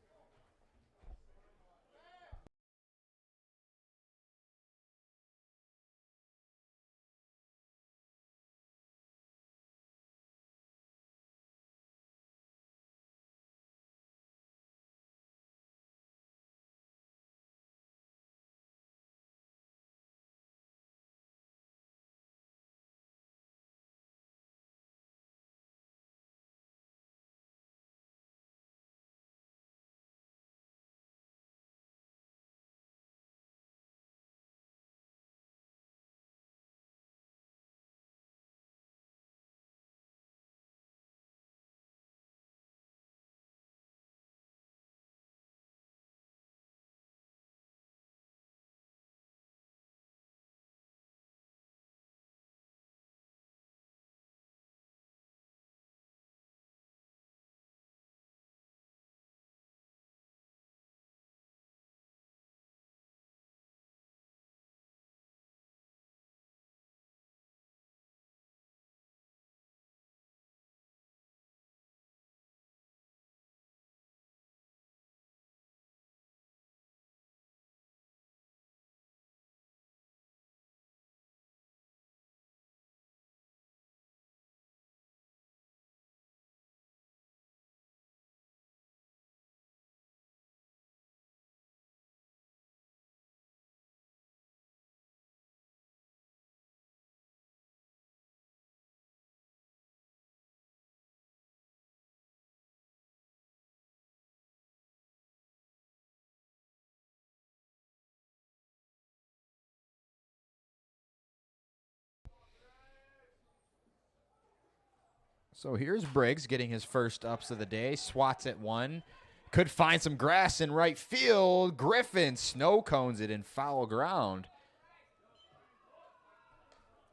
So here's Briggs getting his first ups of the day. Swats at one. Could find some grass in right field. Griffin snow cones it in foul ground.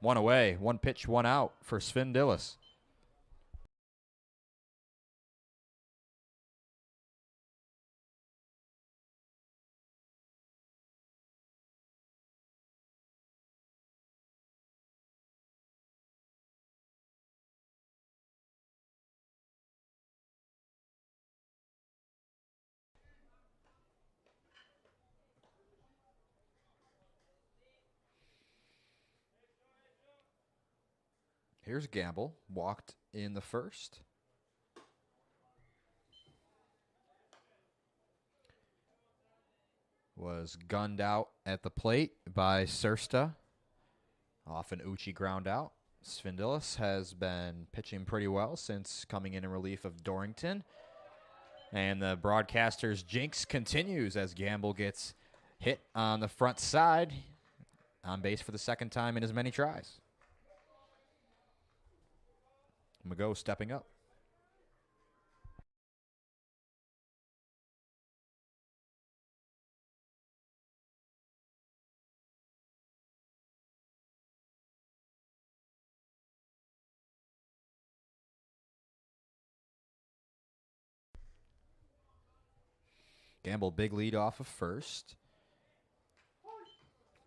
One away. One pitch, one out for Svindilis. Here's Gamble. Walked in the first. Was gunned out at the plate by Sursta. Off an Uchi ground out. Svindilis has been pitching pretty well since coming in relief of Dorrington. And the broadcaster's jinx continues as Gamble gets hit on the front side. On base for the second time in as many tries. Mago stepping up. Gamble big lead off of first.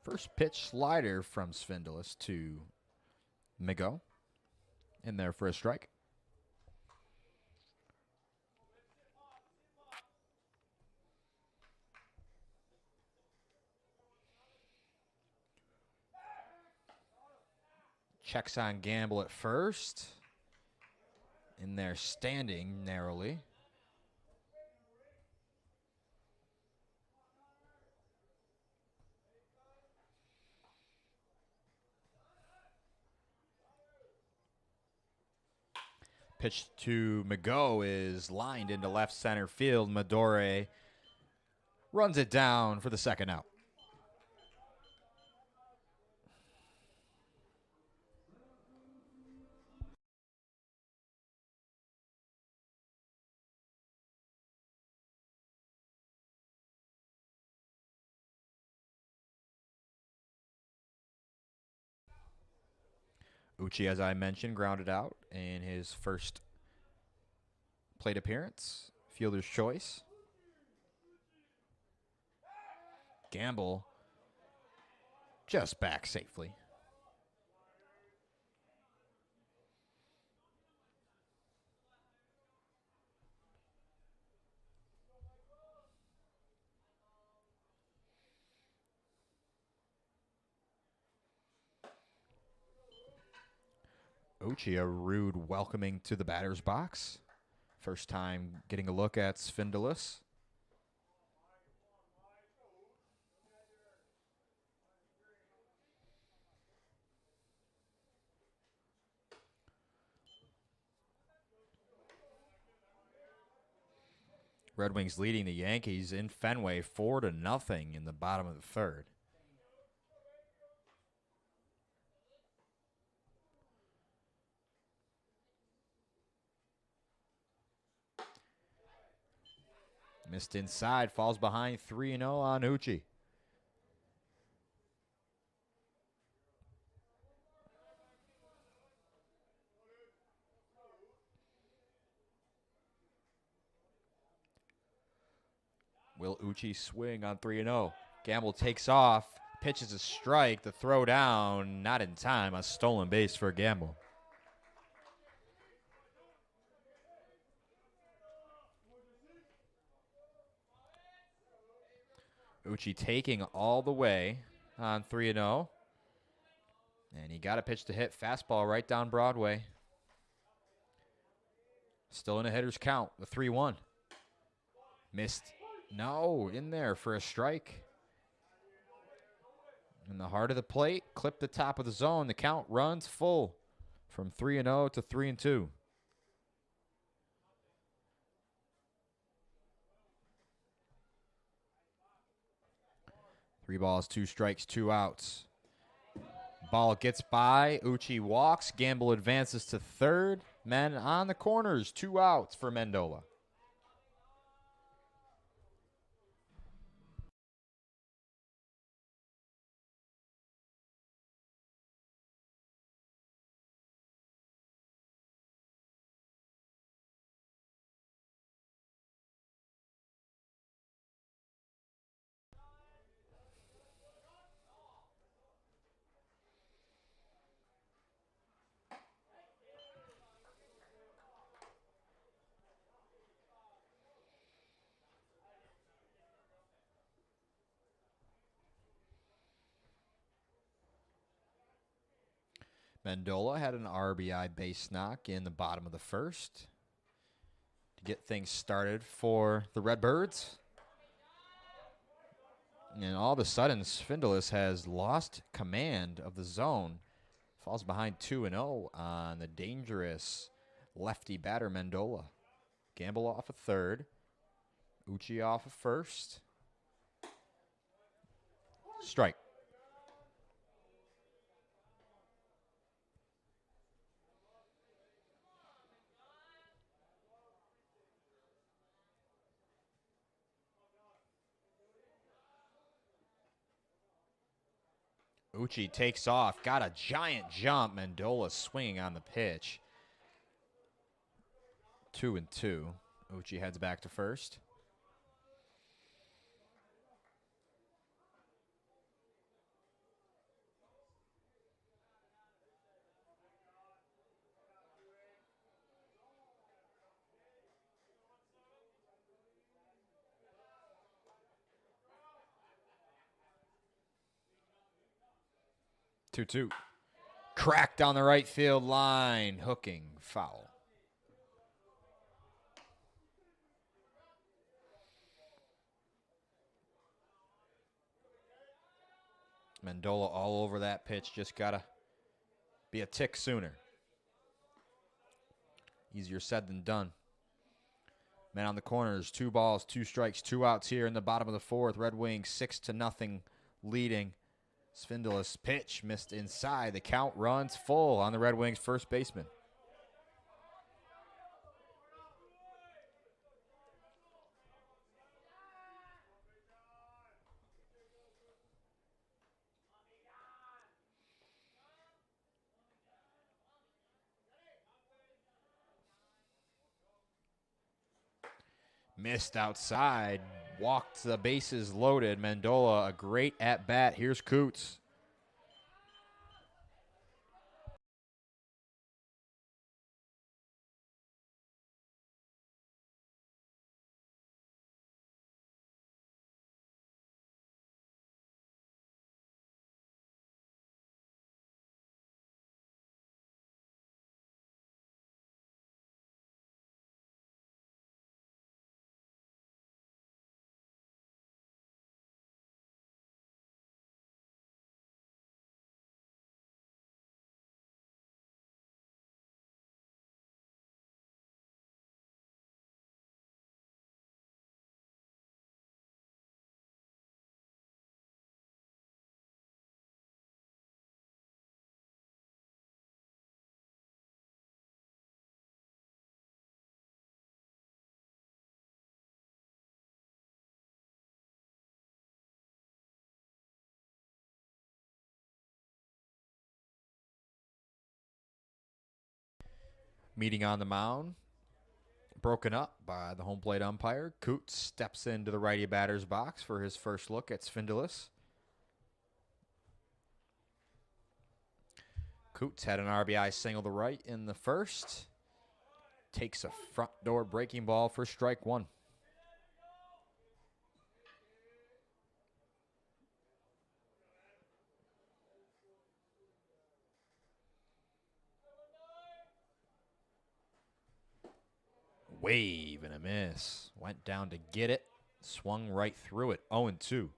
First pitch slider from Svindilis to Mago. In there for a strike. Checks on Gamble at first. In there standing narrowly. Pitch to Mago is lined into left center field. Madore runs it down for the second out. Uchi, as I mentioned, grounded out in his first plate appearance. Fielder's choice. Gamble just back safely. Uchi, a rude welcoming to the batter's box. First time getting a look at Svindilis. Red Wings leading the Yankees in Fenway 4-0 in the bottom of the third. Missed inside, falls behind 3-0 on Uchi. Will Uchi swing on 3-0? Gamble takes off, pitches a strike, the throw down, not in time, a stolen base for Gamble. Uchi taking all the way on 3-0. And he got a pitch to hit, fastball right down Broadway. Still in a hitter's count, the 3-1. Missed. No, in there for a strike. In the heart of the plate, clip the top of the zone. The count runs full from 3-0 to 3-2. Three balls, two strikes, two outs. Ball gets by. Uchi walks. Gamble advances to third. Men on the corners, 2 outs for Mendola. Mendola had an RBI base knock in the bottom of the first to get things started for the Redbirds. And all of a sudden, Svindelis has lost command of the zone. Falls behind 2-0 on the dangerous lefty batter Mendola. Gamble off a third. Uchi off a first. Strike. Uchi takes off. Got a giant jump. Mendola swinging on the pitch. 2-2. Uchi heads back to first. Two. Cracked on the right field line. Hooking. Foul. Mendola all over that pitch. Just got to be a tick sooner. Easier said than done. Men on the corners. 2 balls, 2 strikes, 2 outs here in the bottom of the fourth. Red Wings 6-0 leading. Svindelis pitch missed inside. The count runs full on the Red Wings first baseman. Missed outside. Walked the bases loaded. Mendola, a great at-bat. Here's Coots. Meeting on the mound. Broken up by the home plate umpire. Coots steps into the righty batter's box for his first look at Svindelis. Coots had an RBI single to right in the first. Takes a front door breaking ball for strike 1. Wave and a miss. Went down to get it. Swung right through it. 0-2.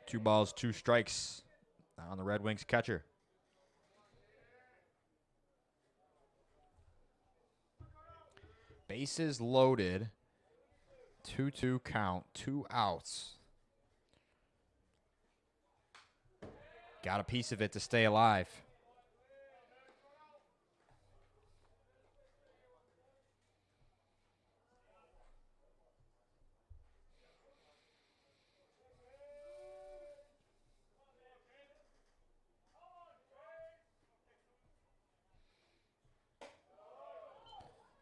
2 balls, 2 strikes on the Red Wings catcher. Bases loaded. 2-2 count, 2 outs. Got a piece of it to stay alive.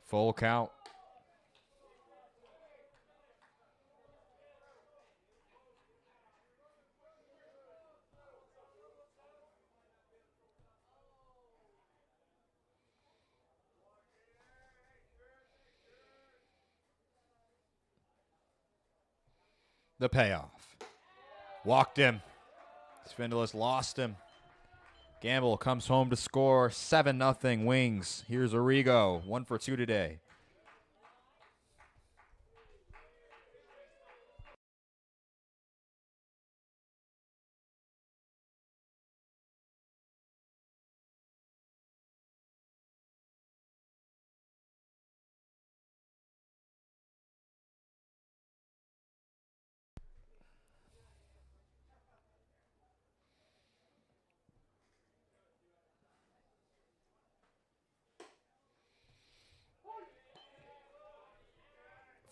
Full count. The payoff. Walked him. Spindless lost him. Gamble comes home to score 7-0 Wings. Here's Arrigo, 1 for 2 today.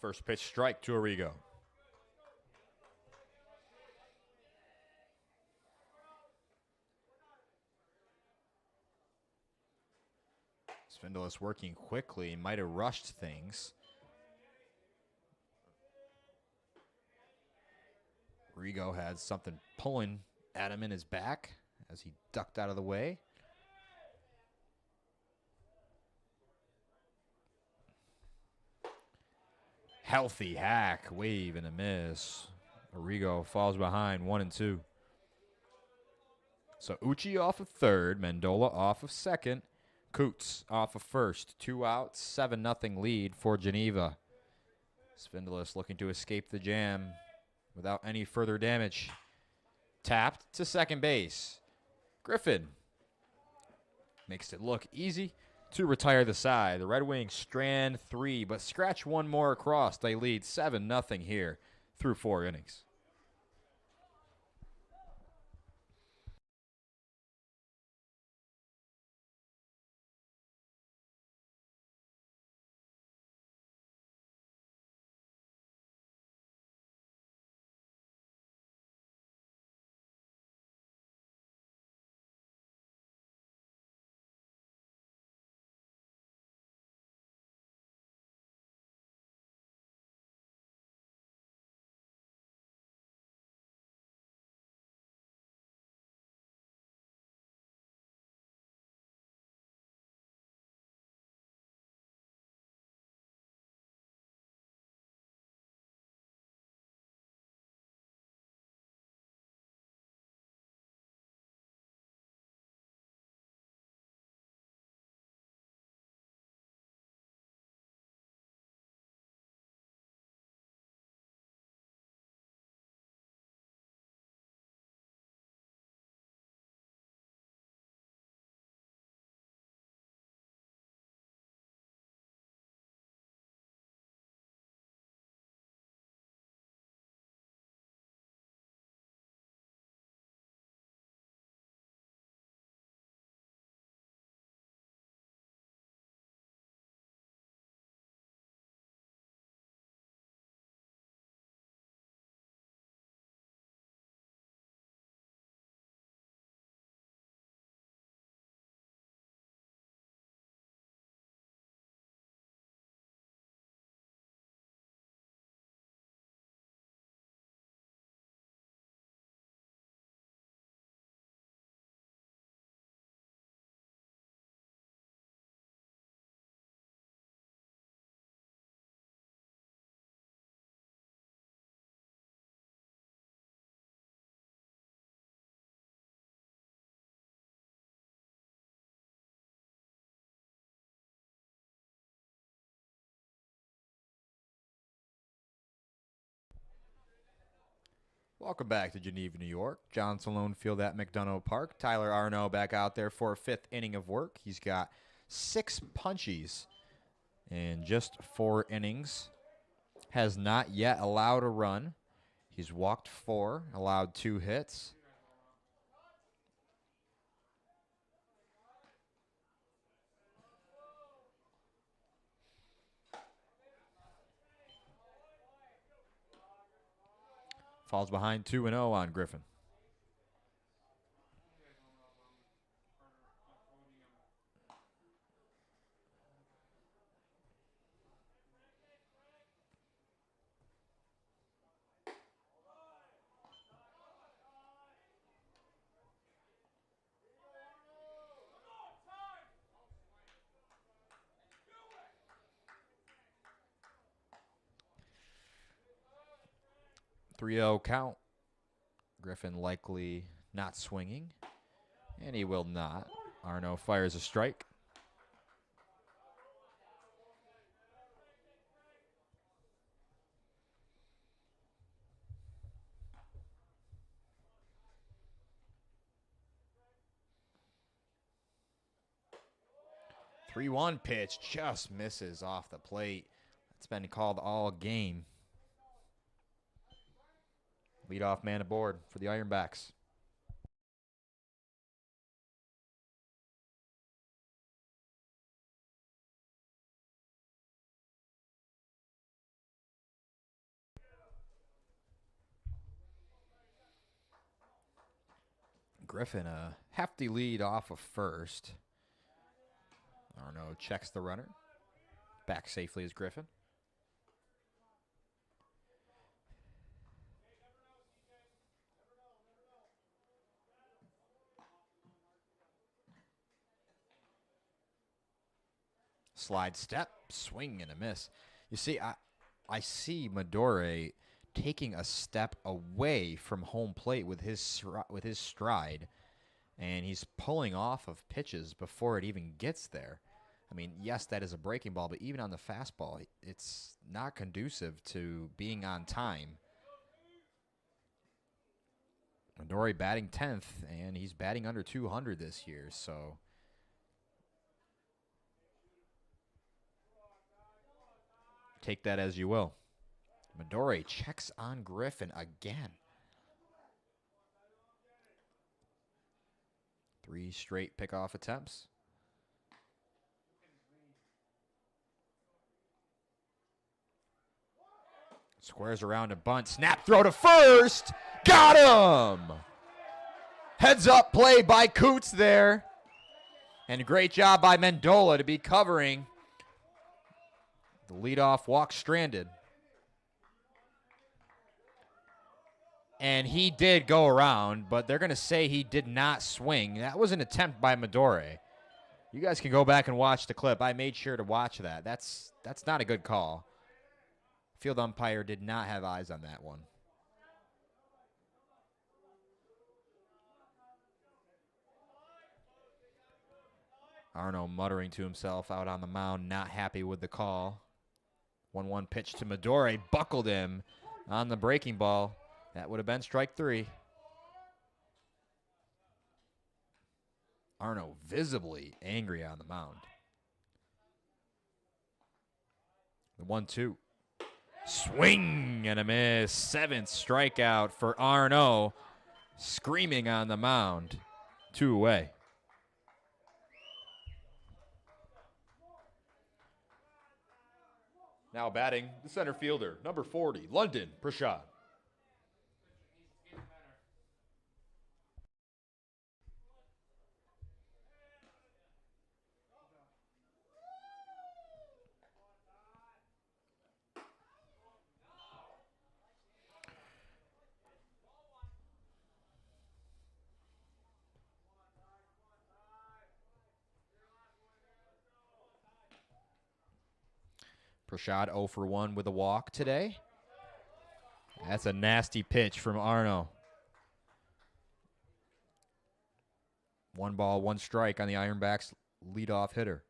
First pitch strike to Arrigo. Spindless working quickly, might have rushed things. Arrigo had something pulling at him in his back as he ducked out of the way. Healthy hack, wave and a miss. Arrigo falls behind 1-2. So Uchi off of third, Mendola off of second, Coots off of first. 2 outs, 7-0 lead for Geneva. Spindless looking to escape the jam without any further damage. Tapped to second base. Griffin makes it look easy to retire the side. The Red Wings strand 3, but scratch 1 more across. They lead 7-0 here through 4 innings. Welcome back to Geneva, New York. John Salone Field at McDonough Park. Tyler Arno back out there for a fifth inning of work. He's got 6 punchies in just 4 innings. Has not yet allowed a run. He's walked 4, allowed 2 hits. Falls behind 2-0 on Griffin. Three-zero count. Griffin likely not swinging, and he will not. Arno fires a strike. Three-one pitch just misses off the plate. It's been called all game. Leadoff man aboard for the Ironbacks. Griffin a hefty lead off of first. Arno checks the runner. Back safely is Griffin. Slide step, swing and a miss. You see, I see Midori taking a step away from home plate with his stride, and he's pulling off of pitches before it even gets there. I mean, yes, that is a breaking ball, but even on the fastball, it's not conducive to being on time. Midori batting 10th, and he's batting under 200 this year, so take that as you will. Midori checks on Griffin again. 3 straight pickoff attempts. Squares around a bunt. Snap throw to first. Got him! Heads up play by Coots there. And a great job by Mendola to be covering. The leadoff walk stranded. And he did go around, but they're going to say he did not swing. That was an attempt by Midori. You guys can go back and watch the clip. I made sure to watch that. That's not a good call. Field umpire did not have eyes on that one. Arno muttering to himself out on the mound, not happy with the call. 1-1 pitch to Midori, buckled him on the breaking ball. That would have been strike 3. Arno visibly angry on the mound. The 1-2. Swing and a miss. 7th strikeout for Arno. Screaming on the mound. 2 away. Now batting, the center fielder, number 40, London Prashad. Prashad 0 for 1 with a walk today. That's a nasty pitch from Arno. 1 ball, 1 strike on the Ironbacks leadoff hitter.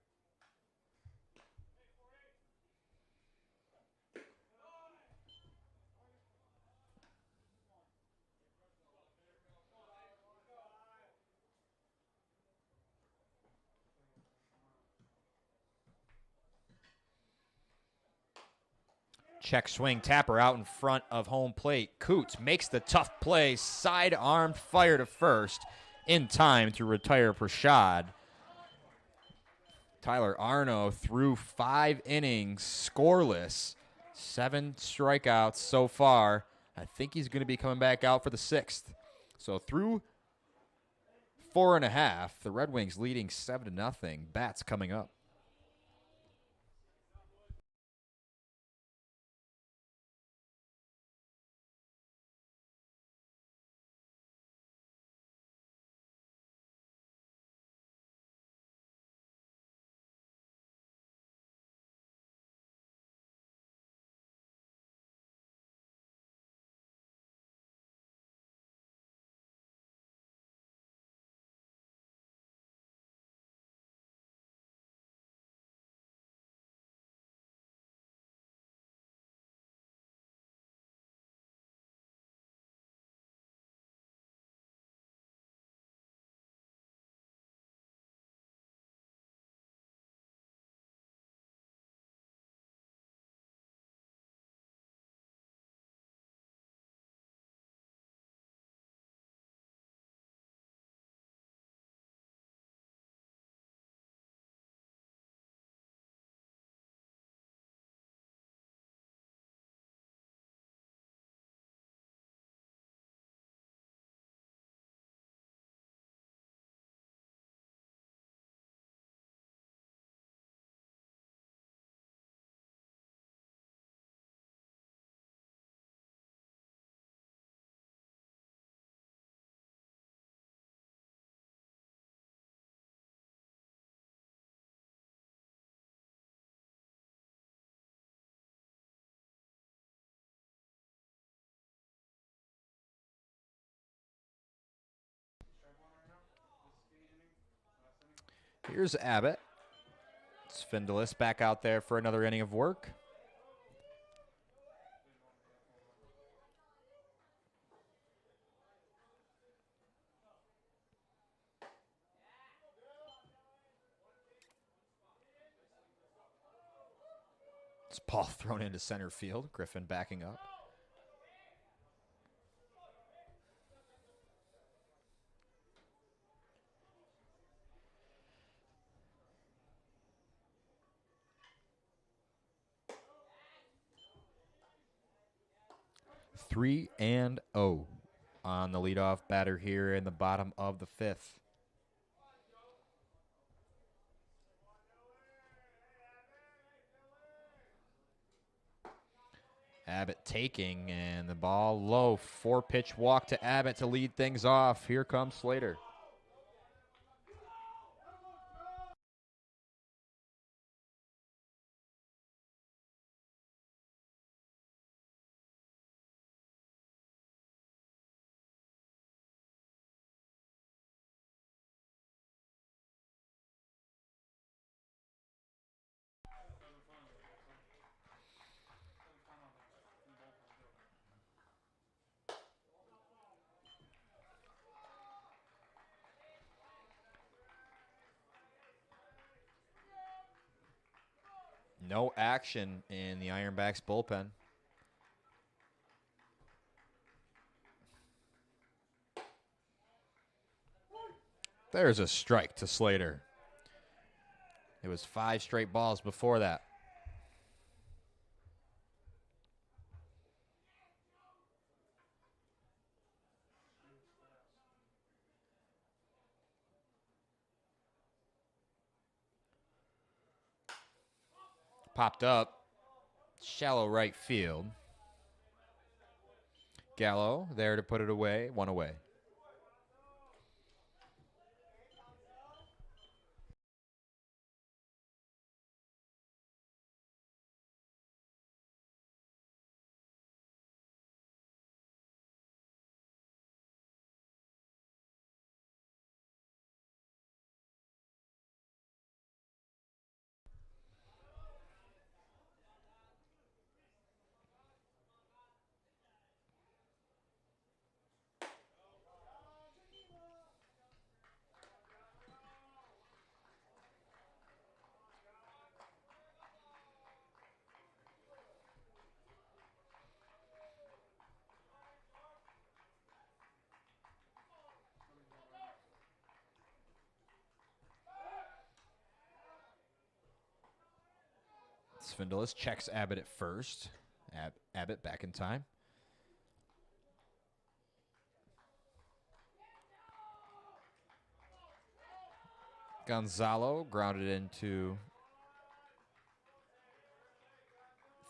Check swing, tapper out in front of home plate. Coots makes the tough play, side-armed fire to first in time to retire Prashad. Tyler Arno threw 5 innings, scoreless, 7 strikeouts so far. I think he's going to be coming back out for the 6th. So through 4.5, the Red Wings leading 7-0. Bats coming up. Here's Abbott. Spindless back out there for another inning of work. It's ball thrown into center field. Griffin backing up. Three and 0 on the leadoff batter here in the bottom of the 5th. Abbott taking, and the ball low. 4-pitch walk to Abbott to lead things off. Here comes Slater. No action in the Ironbacks bullpen. There's a strike to Slater. It was 5 straight balls before that. Popped up. Shallow right field. Gallo there to put it away. 1 away. Svindelis checks Abbott at first. Abbott back in time. Gonzalo grounded into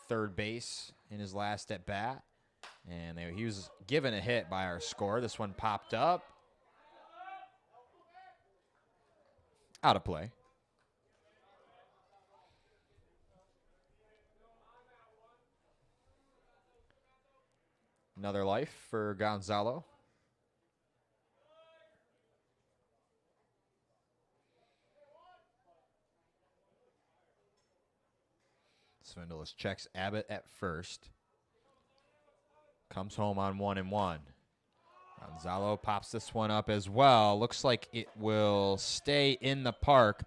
third base in his last at bat. And he was given a hit by our scorer. This one popped up. Out of play. Another life for Gonzalo. Svindelis checks Abbott at first. Comes home on 1-1. Gonzalo pops this one up as well. Looks like it will stay in the park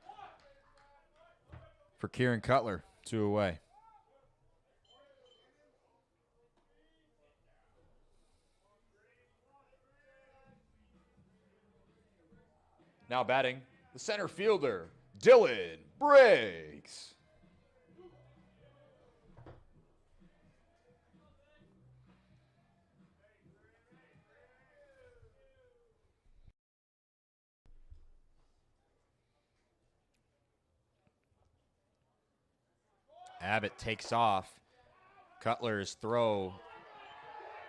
for Kieran Cutler. 2 away. Now batting, the center fielder, Dylan Briggs. Abbott takes off. Cutler's throw,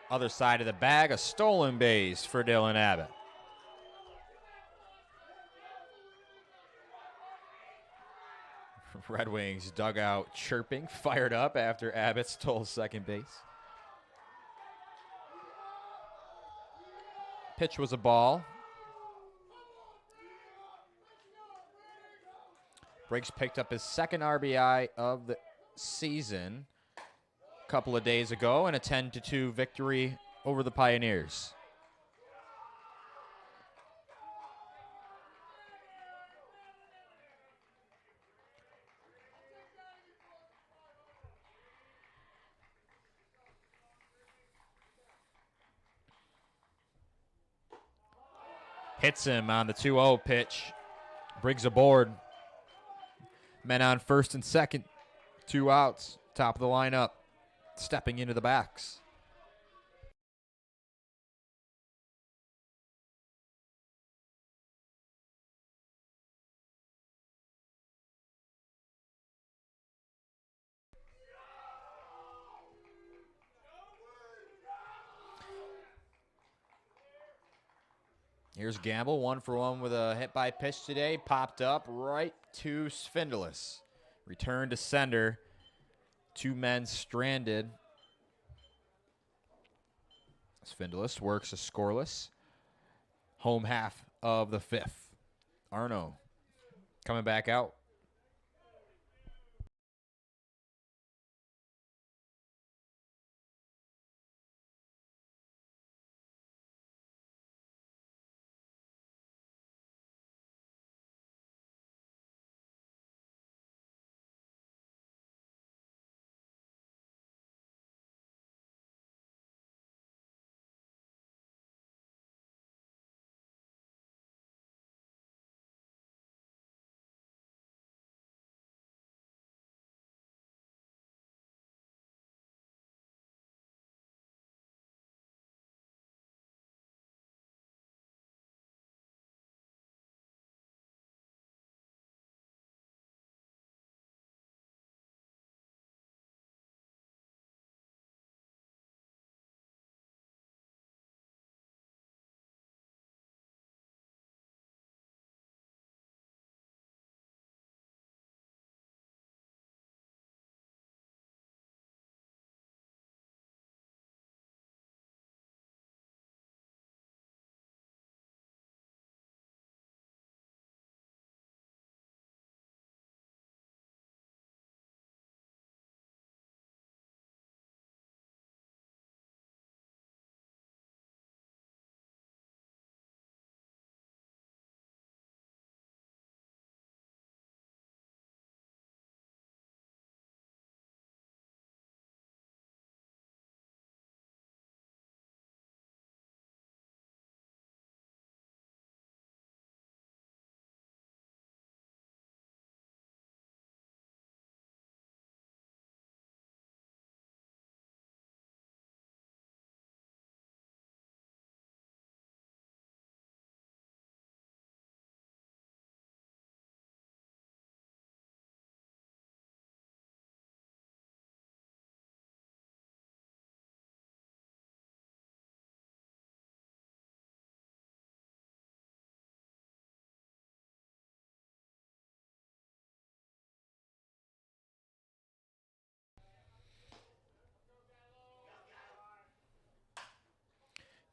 other side of the bag, a stolen base for Dylan Abbott. Red Wings dugout chirping, fired up after Abbott stole second base. Pitch was a ball. Briggs picked up his second RBI of the season a couple of days ago in a 10-2 victory over the Pioneers. Hits him on the 2-0 pitch. Briggs aboard. Men on first and second. 2 outs. Top of the lineup. Stepping into the backs. Here's Gamble, 1-for-1 with a hit by pitch today. Popped up right to Svindelis. Return to sender. 2 men stranded. Svindelis works a scoreless. Home half of the 5th. Arno coming back out.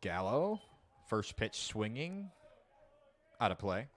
Gallo, first pitch swinging, out of play.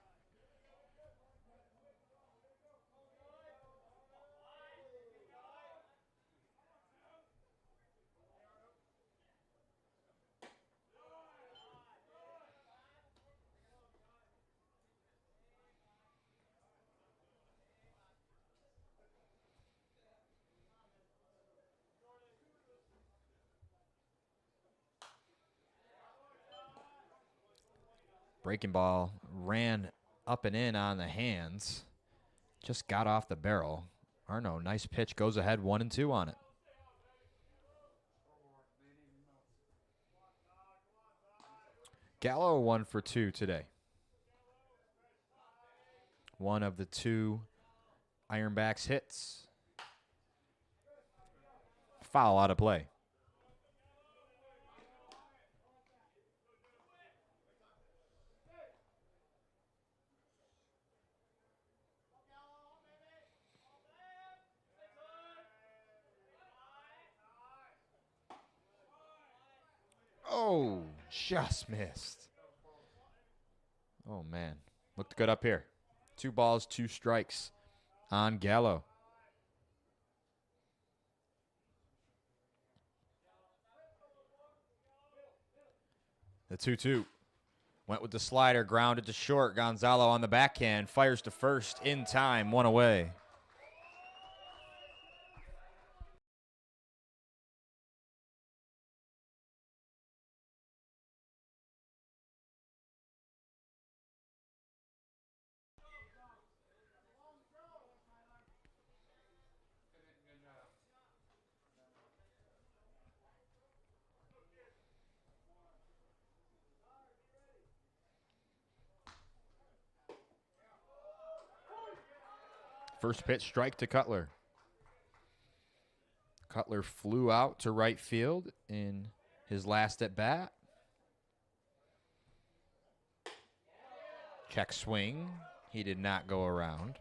Breaking ball ran up and in on the hands. Just got off the barrel. Arno, nice pitch, goes ahead 1-2 on it. Gallo 1 for 2 today. One of the 2 Ironbacks hits. Foul out of play. Oh, just missed. Oh, man. Looked good up here. 2 balls, 2 strikes on Gallo. The 2-2. Went with the slider, grounded to short. Gonzalo on the backhand, fires to first in time, 1 away. First pitch strike to Cutler. Cutler flew out to right field in his last at bat. Check swing. He did not go around.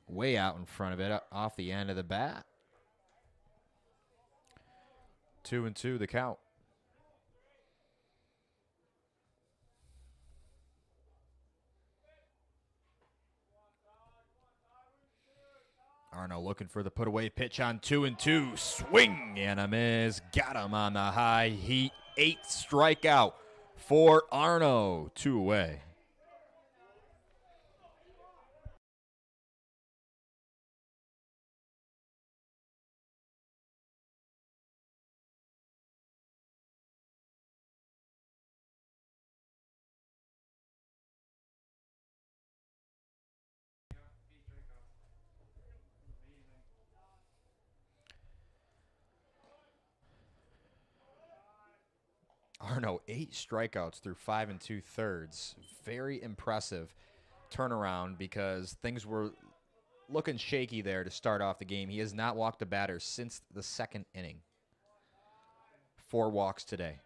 Way out in front of it, off the end of the bat. 2-2 the count. Arno looking for the put-away pitch on 2-2. Swing and a miss. Got him on the high heat. 8th strikeout for Arno. 2 away. Arno, 8 strikeouts through 5 2/3. Very impressive turnaround because things were looking shaky there to start off the game. He has not walked a batter since the 2nd inning. 4 walks today.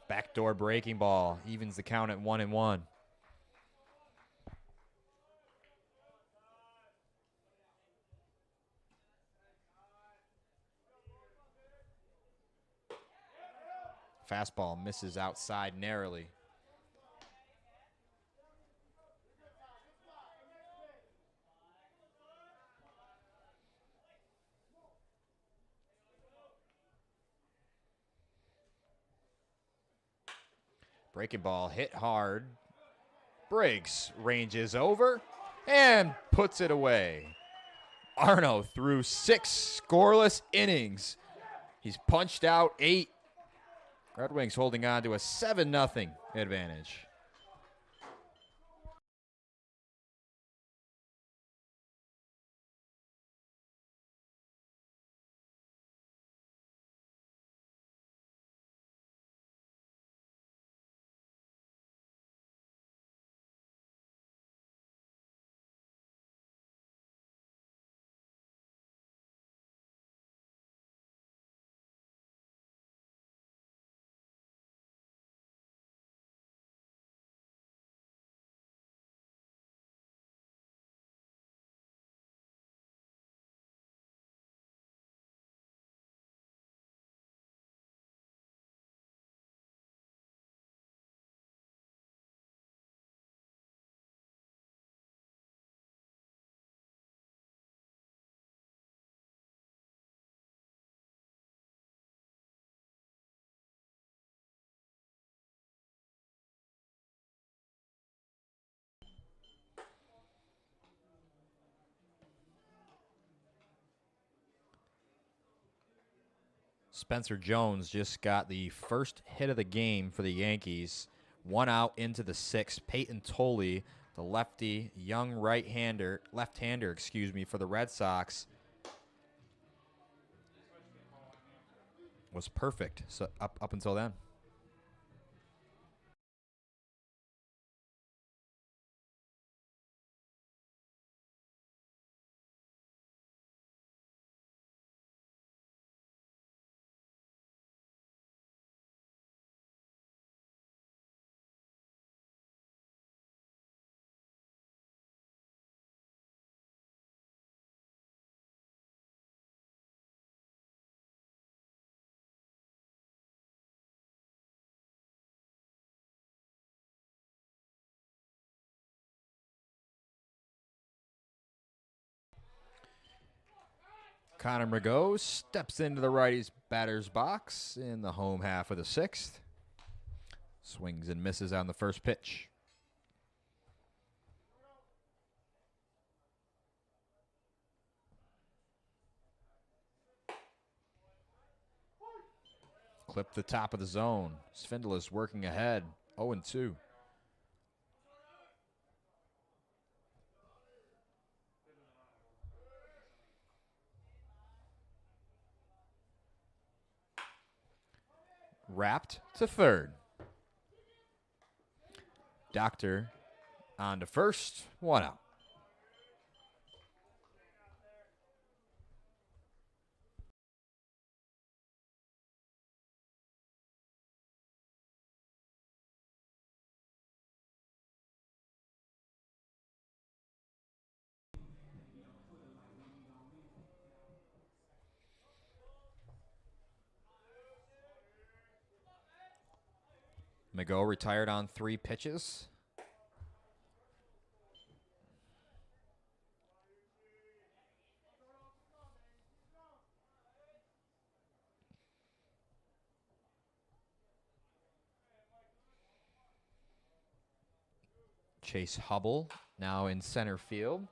Backdoor breaking ball evens the count at 1-1. Fastball misses outside narrowly. Breaking ball hit hard. Briggs ranges over and puts it away. Arno threw 6 scoreless innings. He's punched out 8. Red Wings holding on to a 7-0 advantage. Spencer Jones just got the first hit of the game for the Yankees. 1 out into the 6th. Peyton Tolley, the lefty, young left-hander, for the Red Sox, was perfect so up until then. Connor McGough steps into the righty's batter's box in the home half of the 6th. Swings and misses on the first pitch. Clip the top of the zone. Svindelis working ahead. 0-2. Wrapped to third. Doctor on to first. 1 out. McGough retired on 3 pitches. Chase Hubble now in center field.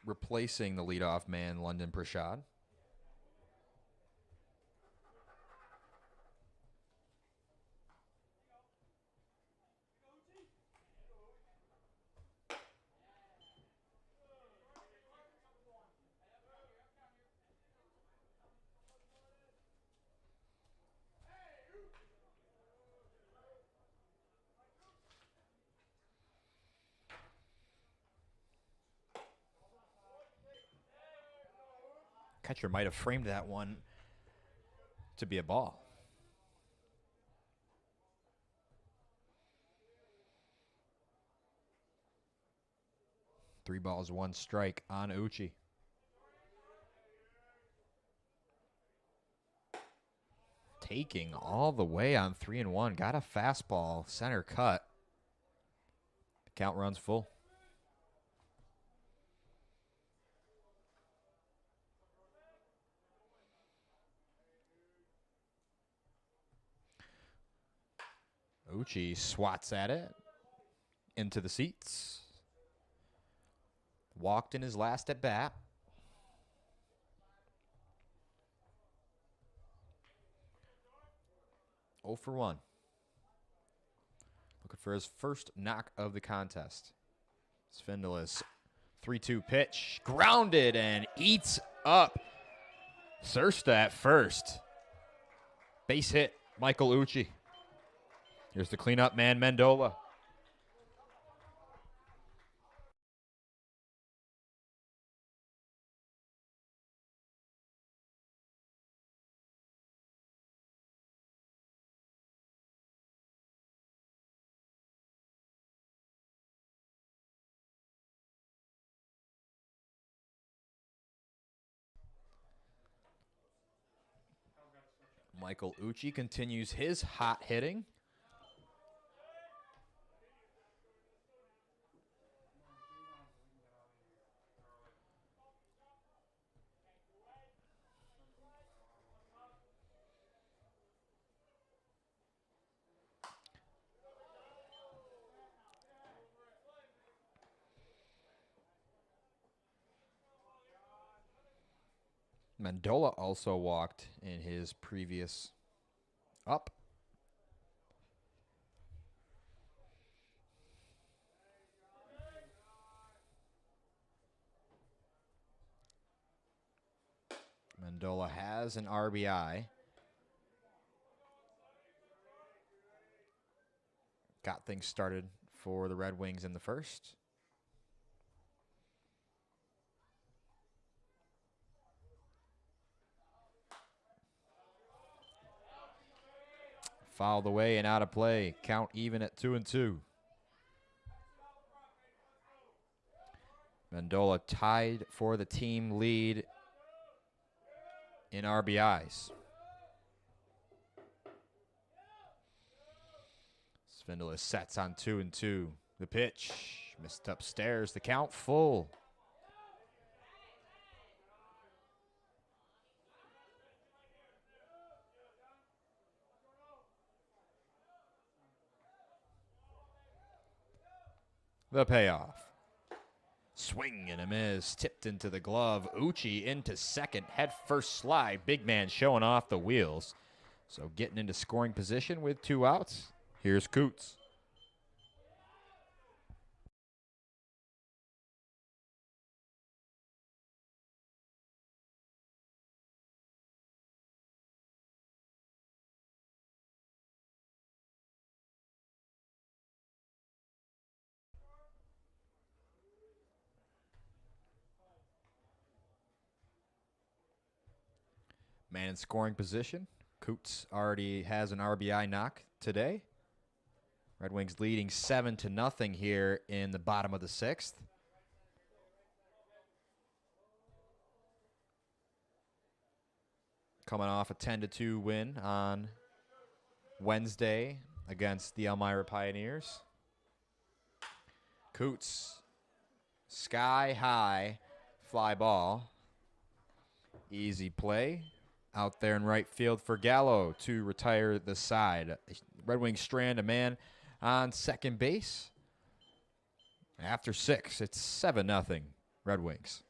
Replacing the leadoff man, London Prashad. Catcher might have framed that one to be a ball. 3 balls, 1 strike on Uchi. Taking all the way on 3-1. Got a fastball, center cut. The count runs full. Uchi swats at it. Into the seats. Walked in his last at bat. Oh for 1. Looking for his first knock of the contest. Svindelis, 3-2 pitch. Grounded and eats up Sursta at first. Base hit, Michael Uchi. Here's the cleanup man, Mendola. Michael Uchi continues his hot hitting. Mendola also walked in his previous up. Mendola has an RBI. Got things started for the Red Wings in the first. Fouled away and out of play. Count even at 2-2. Mendola tied for the team lead in RBIs. Svindelis sets on 2-2. The pitch missed upstairs. The count full. The payoff. Swing and a miss. Tipped into the glove. Uchi into second. Head first slide. Big man showing off the wheels. So getting into scoring position with 2 outs. Here's Coots. Man in scoring position. Coots already has an RBI knock today. Red Wings leading 7-0 here in the bottom of the 6th. Coming off a 10-2 win on Wednesday against the Elmira Pioneers. Coots, sky high, fly ball. Easy play out there in right field for Gallo to retire the side. Red Wings strand a man on second base. After 6, it's 7-0 Red Wings.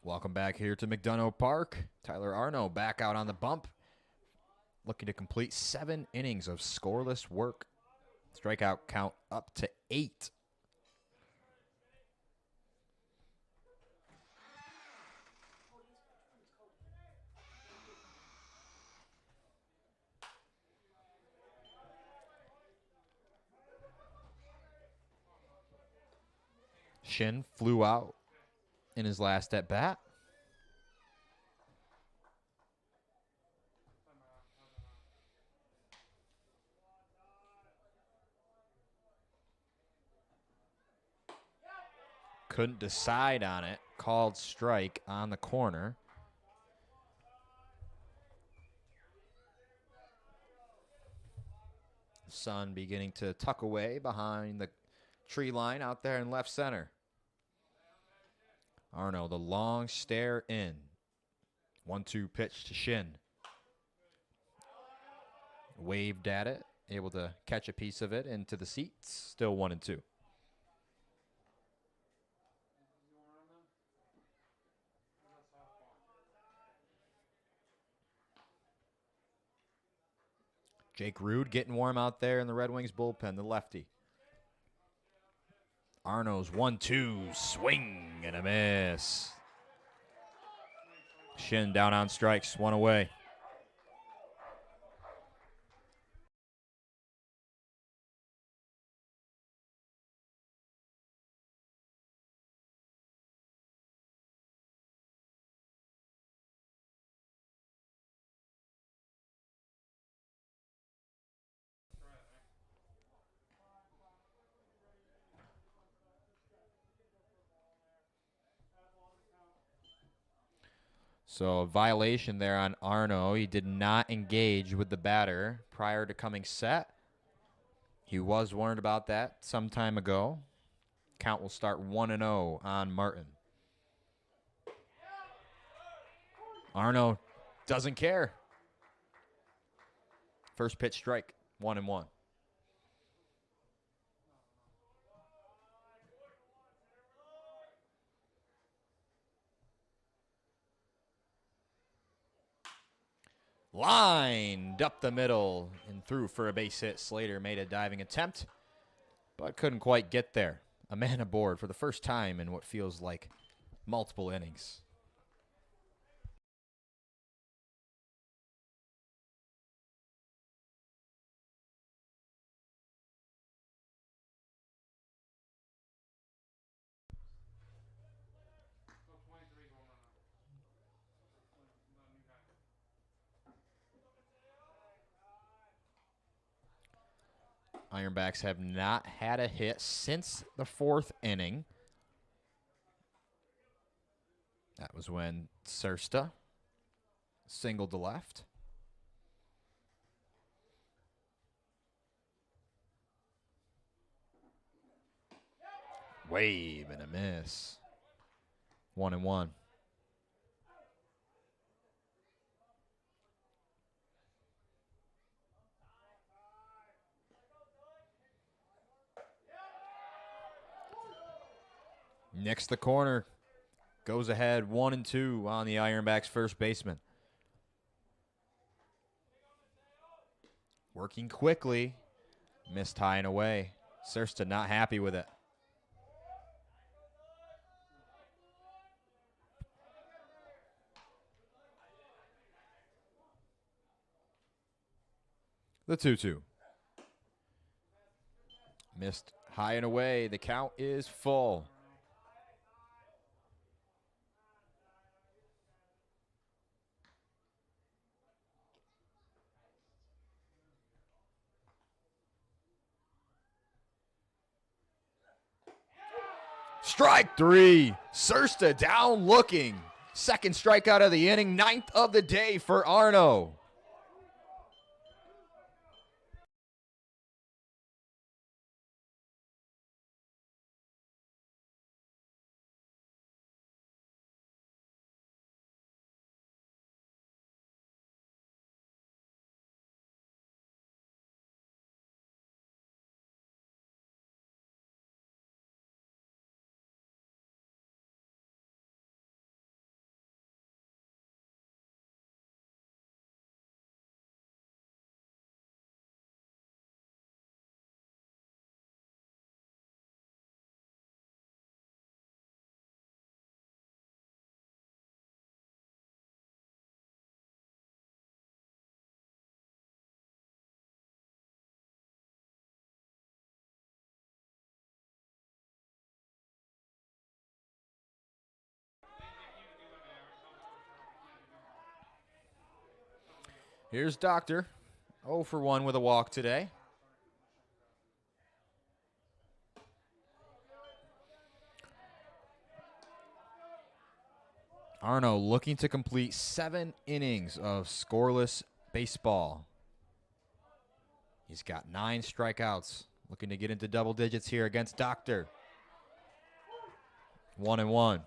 Welcome back here to McDonough Park. Tyler Arno back out on the bump, looking to complete 7 innings of scoreless work. Strikeout count up to 8. Shin flew out in his last at bat. couldn't decide on it. Called strike on the corner. Sun beginning to tuck away behind the tree line out there in left center. Arno, the long stare in. 1-2 pitch to Shin. Waved at it, able to catch a piece of it into the seats. Still 1-2. Jake Rude getting warm out there in the Red Wings bullpen, the lefty. Arno's 1-2, swing and a miss. Shin down on strikes, 1 away. So a violation there on Arno. He did not engage with the batter prior to coming set. He was warned about that some time ago. Count will start 1-0 on Martin. Arno doesn't care. First pitch strike, 1-1. Lined up the middle and through for a base hit. Slater made a diving attempt, but couldn't quite get there. A man aboard for the first time in what feels like multiple innings. Ironbacks have not had a hit since the 4th inning. That was when Sursta singled to left. Wave and a miss. 1-1. Next the corner. Goes ahead 1-2 on the Ironbacks first baseman. Working quickly. Missed high and away. Sursta not happy with it. The 2-2. Missed high and away. The count is full. Strike 3. Sursta down looking. Second strikeout of the inning. 9th of the day for Arno. Here's Doctor. 0 for 1 with a walk today. Arno looking to complete 7 innings of scoreless baseball. He's got 9 strikeouts. Looking to get into double digits here against Doctor. 1-1.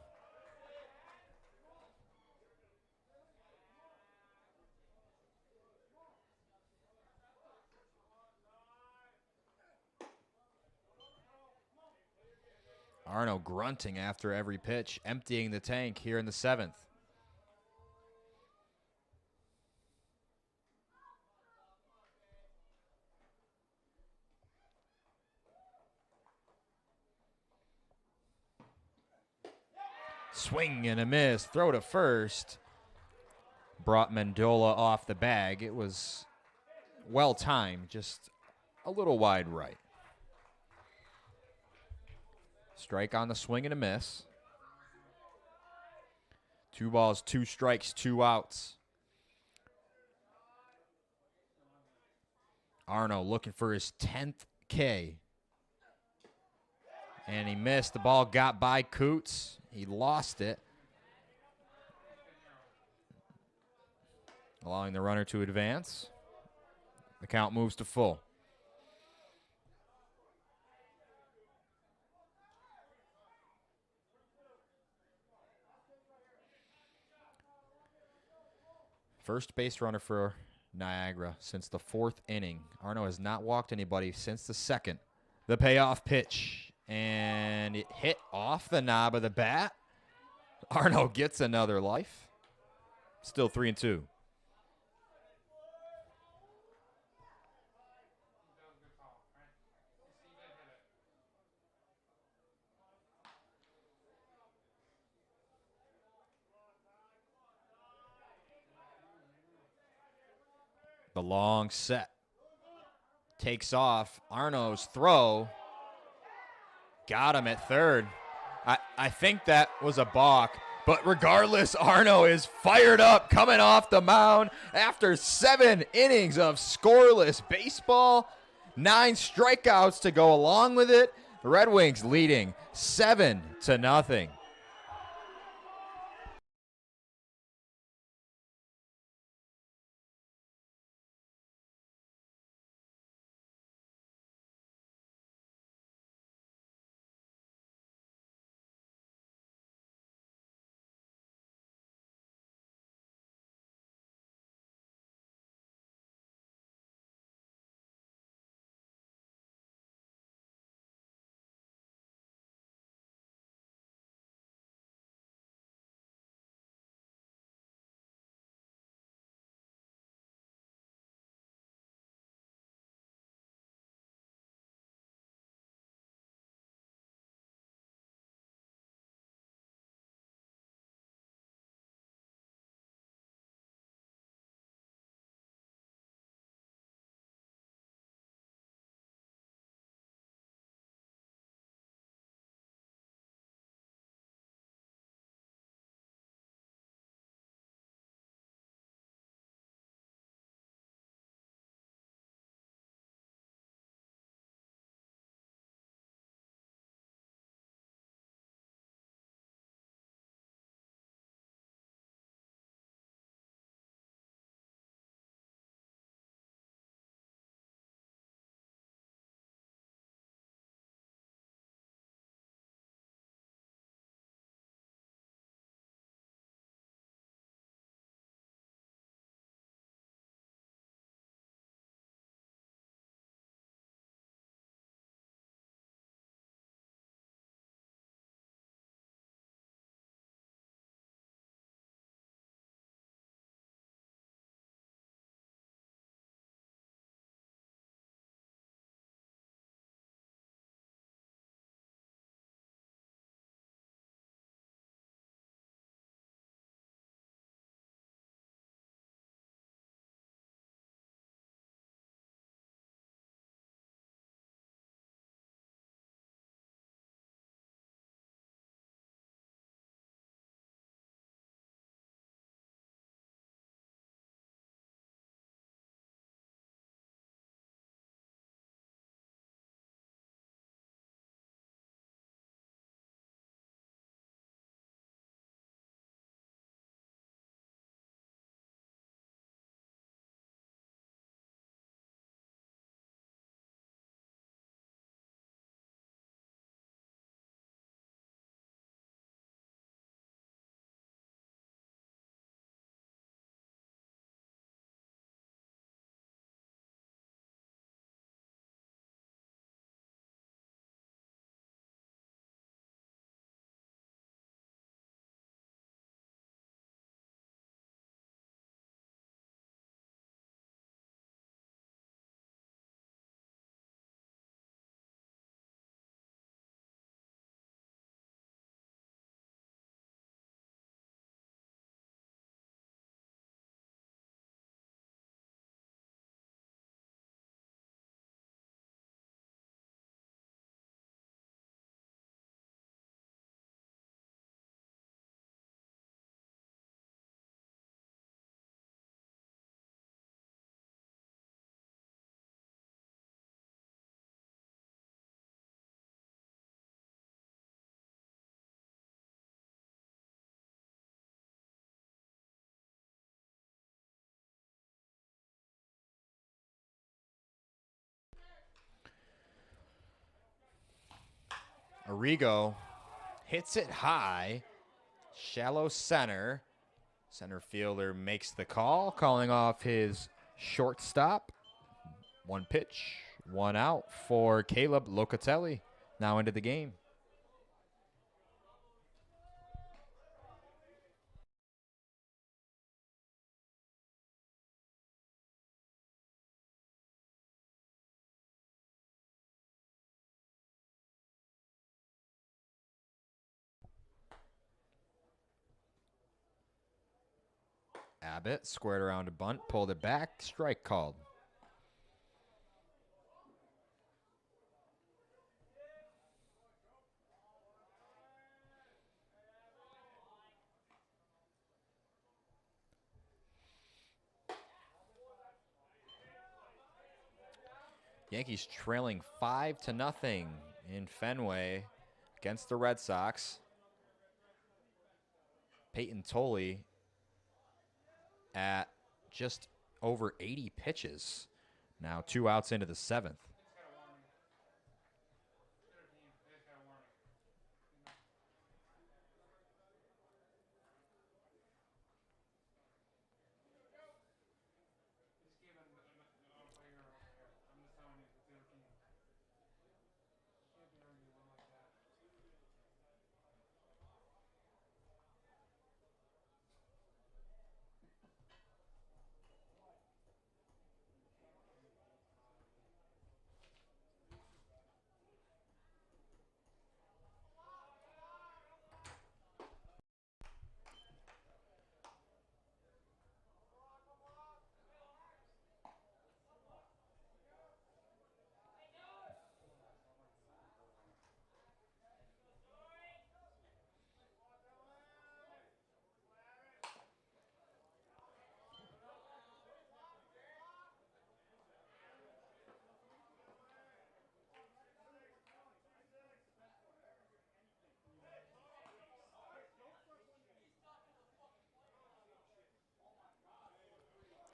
Arno grunting after every pitch, emptying the tank here in the 7th. Swing and a miss. Throw to first. Brought Mendola off the bag. It was well timed, just a little wide right. Strike on the swing and a miss. 2 balls, 2 strikes, 2 outs. Arno looking for his 10th K. And he missed. The ball got by Coots. He lost it, allowing the runner to advance. The count moves to full. First base runner for Niagara since the 4th inning. Arno has not walked anybody since the 2nd. The payoff pitch, and it hit off the knob of the bat. Arno gets another life. Still 3-2. The long set takes off. Arno's throw got him at third. I think that was a balk, but regardless, Arno is fired up coming off the mound after 7 innings of scoreless baseball. 9 strikeouts to go along with it. The Red Wings leading 7-0. Arrigo hits it high. Shallow center. Center fielder makes the call, calling off his shortstop. One pitch, one out for Caleb Locatelli. Now into the game. Abbott squared around a bunt, pulled it back, strike called. Yankees trailing 5-0 in Fenway against the Red Sox. Peyton Tolley at just over 80 pitches. Now 2 outs into the 7th.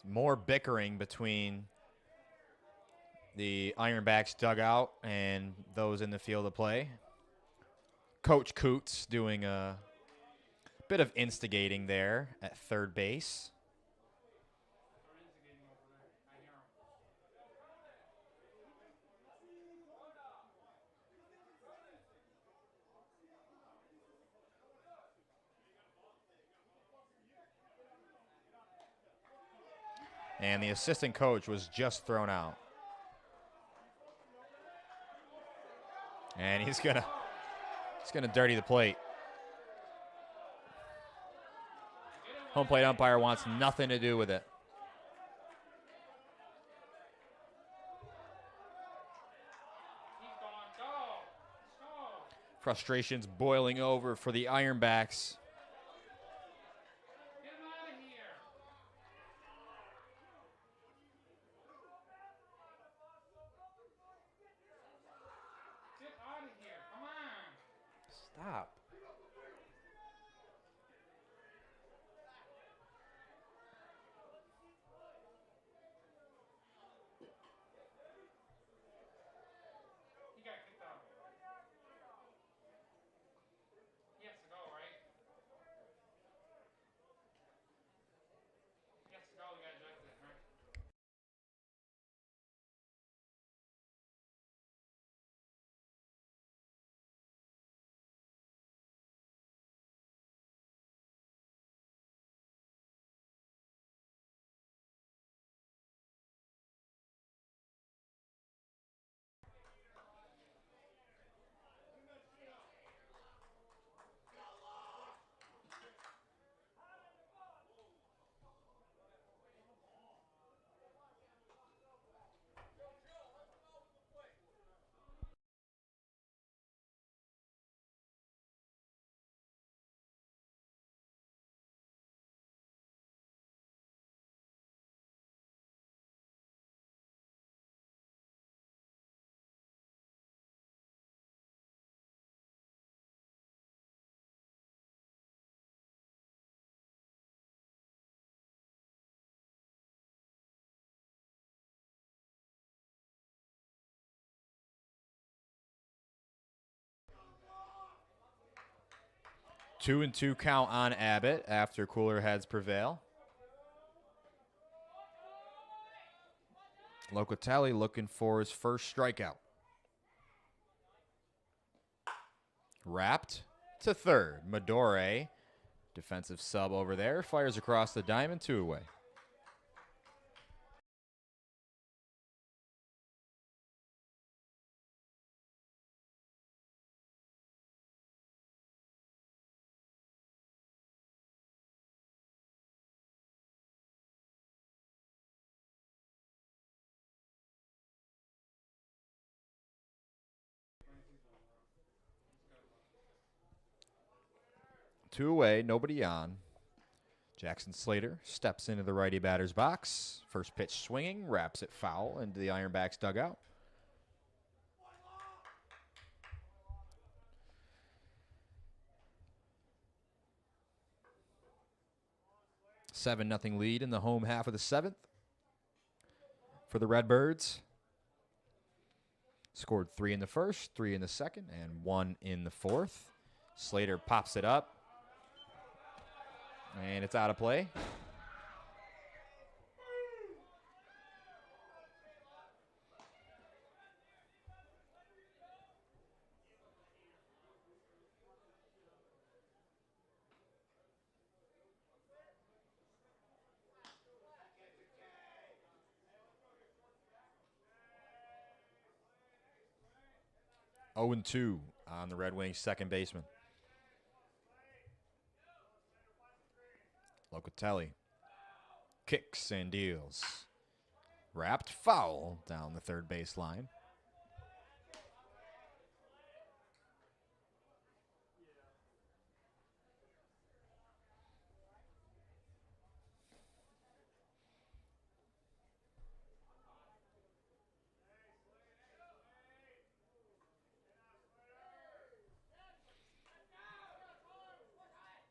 More bickering between the Ironbacks dugout and those in the field of play. Coach Coots doing a bit of instigating there at third base. And the assistant coach was just thrown out. And he's gonna dirty the plate. Home plate umpire wants nothing to do with it. Frustrations boiling over for the Ironbacks. Get him out of here. Get out of here. Come on. Stop. He got kicked out. He has to go, right? He has to go. We got ejected, right? 2-2 count on Abbott after cooler heads prevail. Locatelli looking for his first strikeout. Wrapped to third. Medore, defensive sub over there, fires across the diamond, 2 away. Two away, nobody on. Jackson Slater steps into the righty batter's box. First pitch swinging, wraps it foul into the Ironbacks dugout. Seven nothing lead in the home half of the seventh for the Redbirds. Scored 3 in the first, 3 in the second, and 1 in the fourth. Slater pops it up, and it's out of play. Oh and 2 on the Red Wings second baseman. Locatelli kicks and deals. Wrapped foul down the third base line.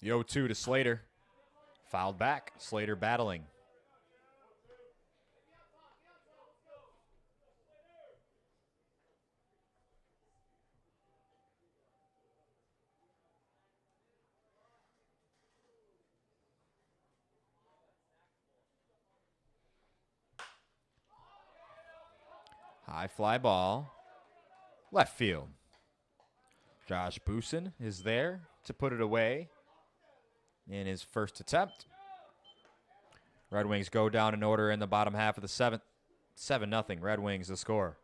The 0-2 to Slater. Fouled back. Slater battling. High fly ball. Left field. Josh Boosin is there to put it away in his first attempt. Red Wings go down in order in the bottom half of the seventh. 7-0. Red Wings the score.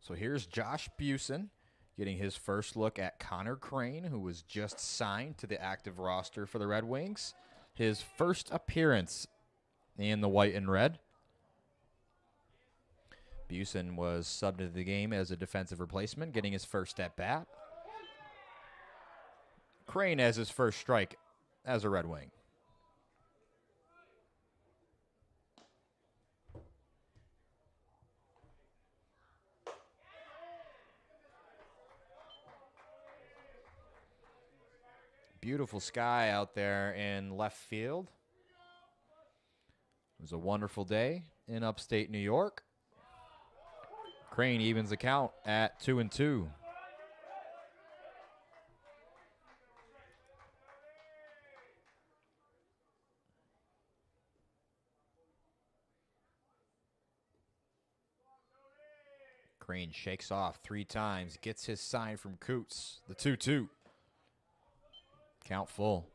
So here's Josh Busen getting his first look at Connor Crane, who was just signed to the active roster for the Red Wings. His first appearance in the white and red. Busen was subbed into the game as a defensive replacement, getting his first at bat. Crane has his first strike as a Red Wing. Beautiful sky out there in left field. It was a wonderful day in upstate New York. Crane evens the count at 2-2. Crane shakes off 3 times, gets his sign from Coots. The 2-2. Count full.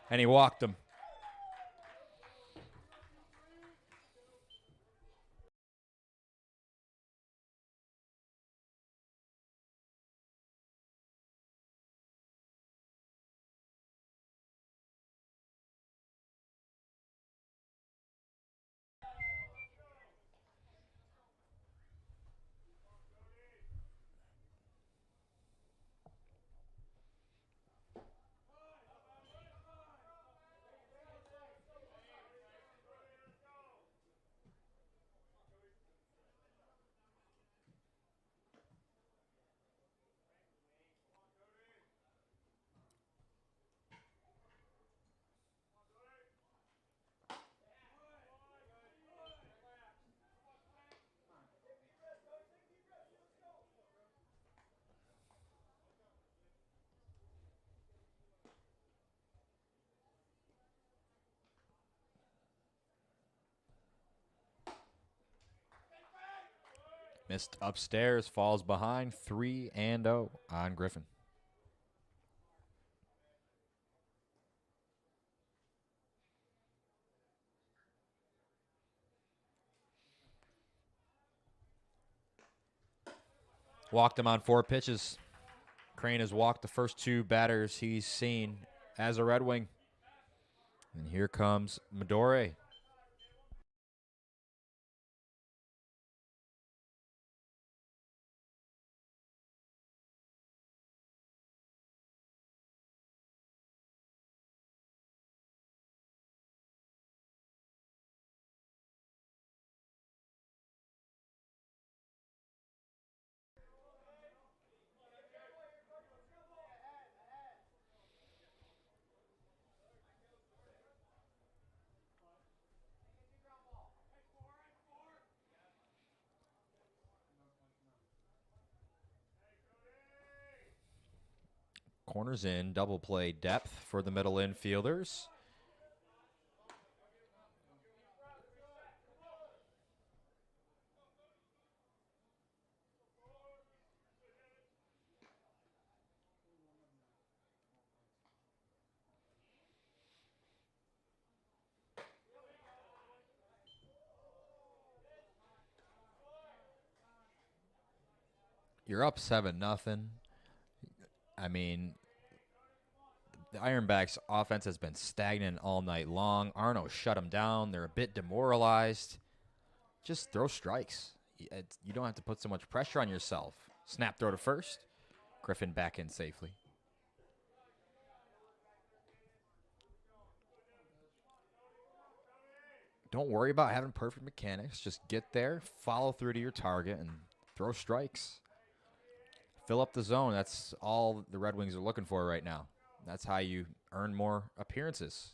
And he walked him. Missed upstairs, falls behind 3-0 on Griffin. Walked him on 4 pitches. Crane has walked the first 2 batters he's seen as a Red Wing. And here comes Midori. Corners in, double play depth for the middle infielders. You're up 7-0. I mean, the Ironbacks offense has been stagnant all night long. Arno shut them down. They're a bit demoralized. Just throw strikes. You don't have to put so much pressure on yourself. Snap throw to first. Griffin back in safely. Don't worry about having perfect mechanics. Just get there, follow through to your target, and throw strikes. Fill up the zone. That's all the Red Wings are looking for right now. That's how you earn more appearances.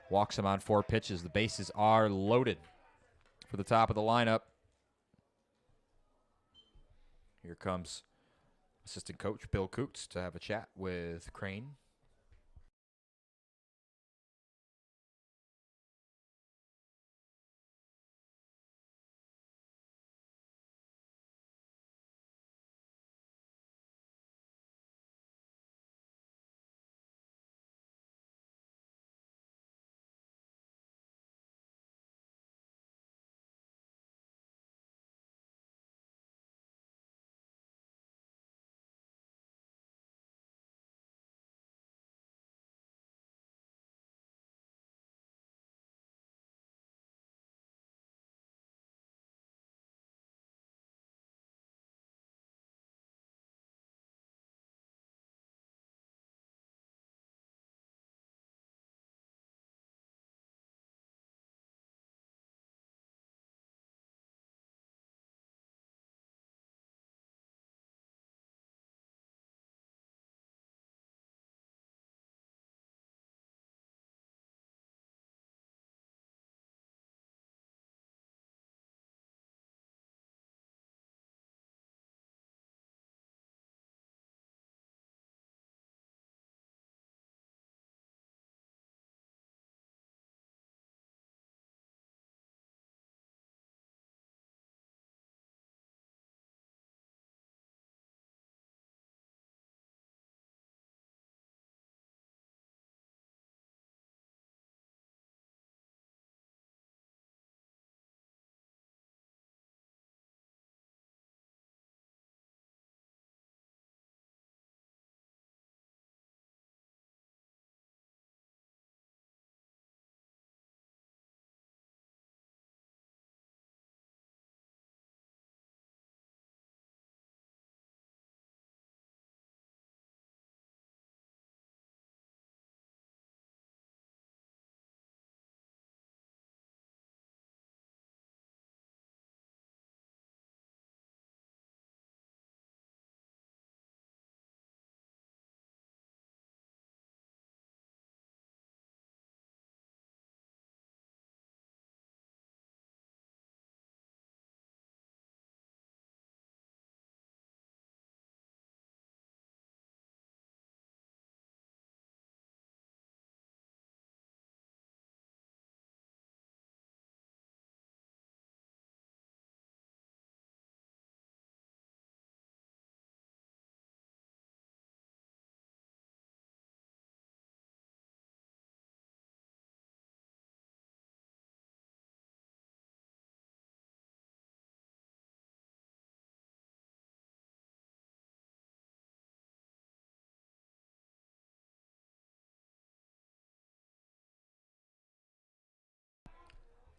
Walks him on 4 pitches. The bases are loaded for the top of the lineup. Here comes assistant coach Bill Coots to have a chat with Crane.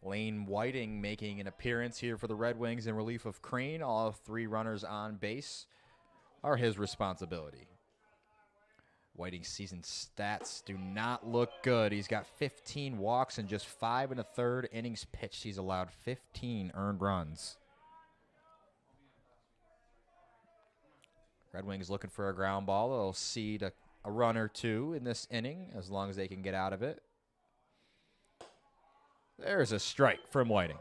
Lane Whiting making an appearance here for the Red Wings in relief of Crane. All 3 runners on base are his responsibility. Whiting's season stats do not look good. He's got 15 walks and just 5 1/3 innings pitched. He's allowed 15 earned runs. Red Wings looking for a ground ball. They'll cede a run or 2 in this inning as long as they can get out of it. There's a strike from Whiting.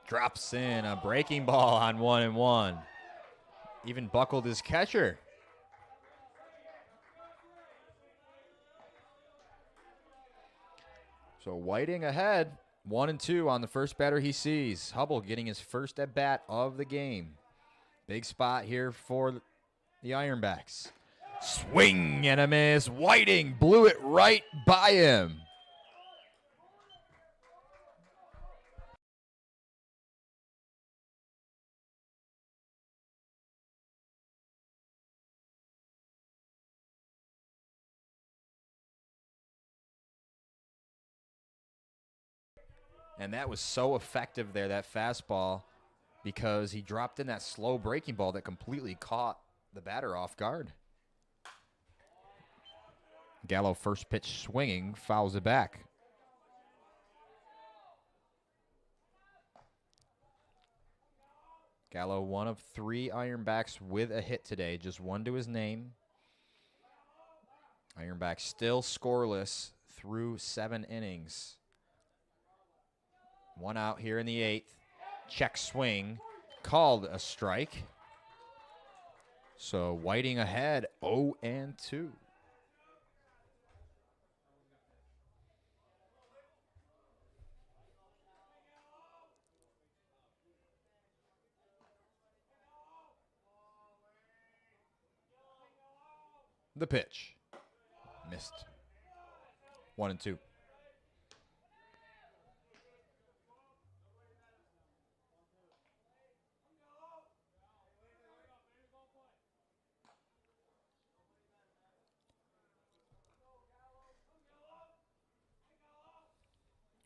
Drops in a breaking ball on 1-1. Even buckled his catcher. So Whiting ahead, 1-2 on the first batter he sees. Hubble getting his first at bat of the game. Big spot here for the Ironbacks. Swing and a miss. Whiting blew it right by him. And that was so effective there, that fastball, because he dropped in that slow breaking ball that completely caught the batter off guard. Gallo first pitch swinging, fouls it back. Gallo, one of 3 Ironbacks with a hit today, just 1 to his name. Ironbacks still scoreless through 7 innings. 1 out here in the 8th. Check swing, called a strike. So Whiting ahead, 0-2. The pitch. Missed. 1-2.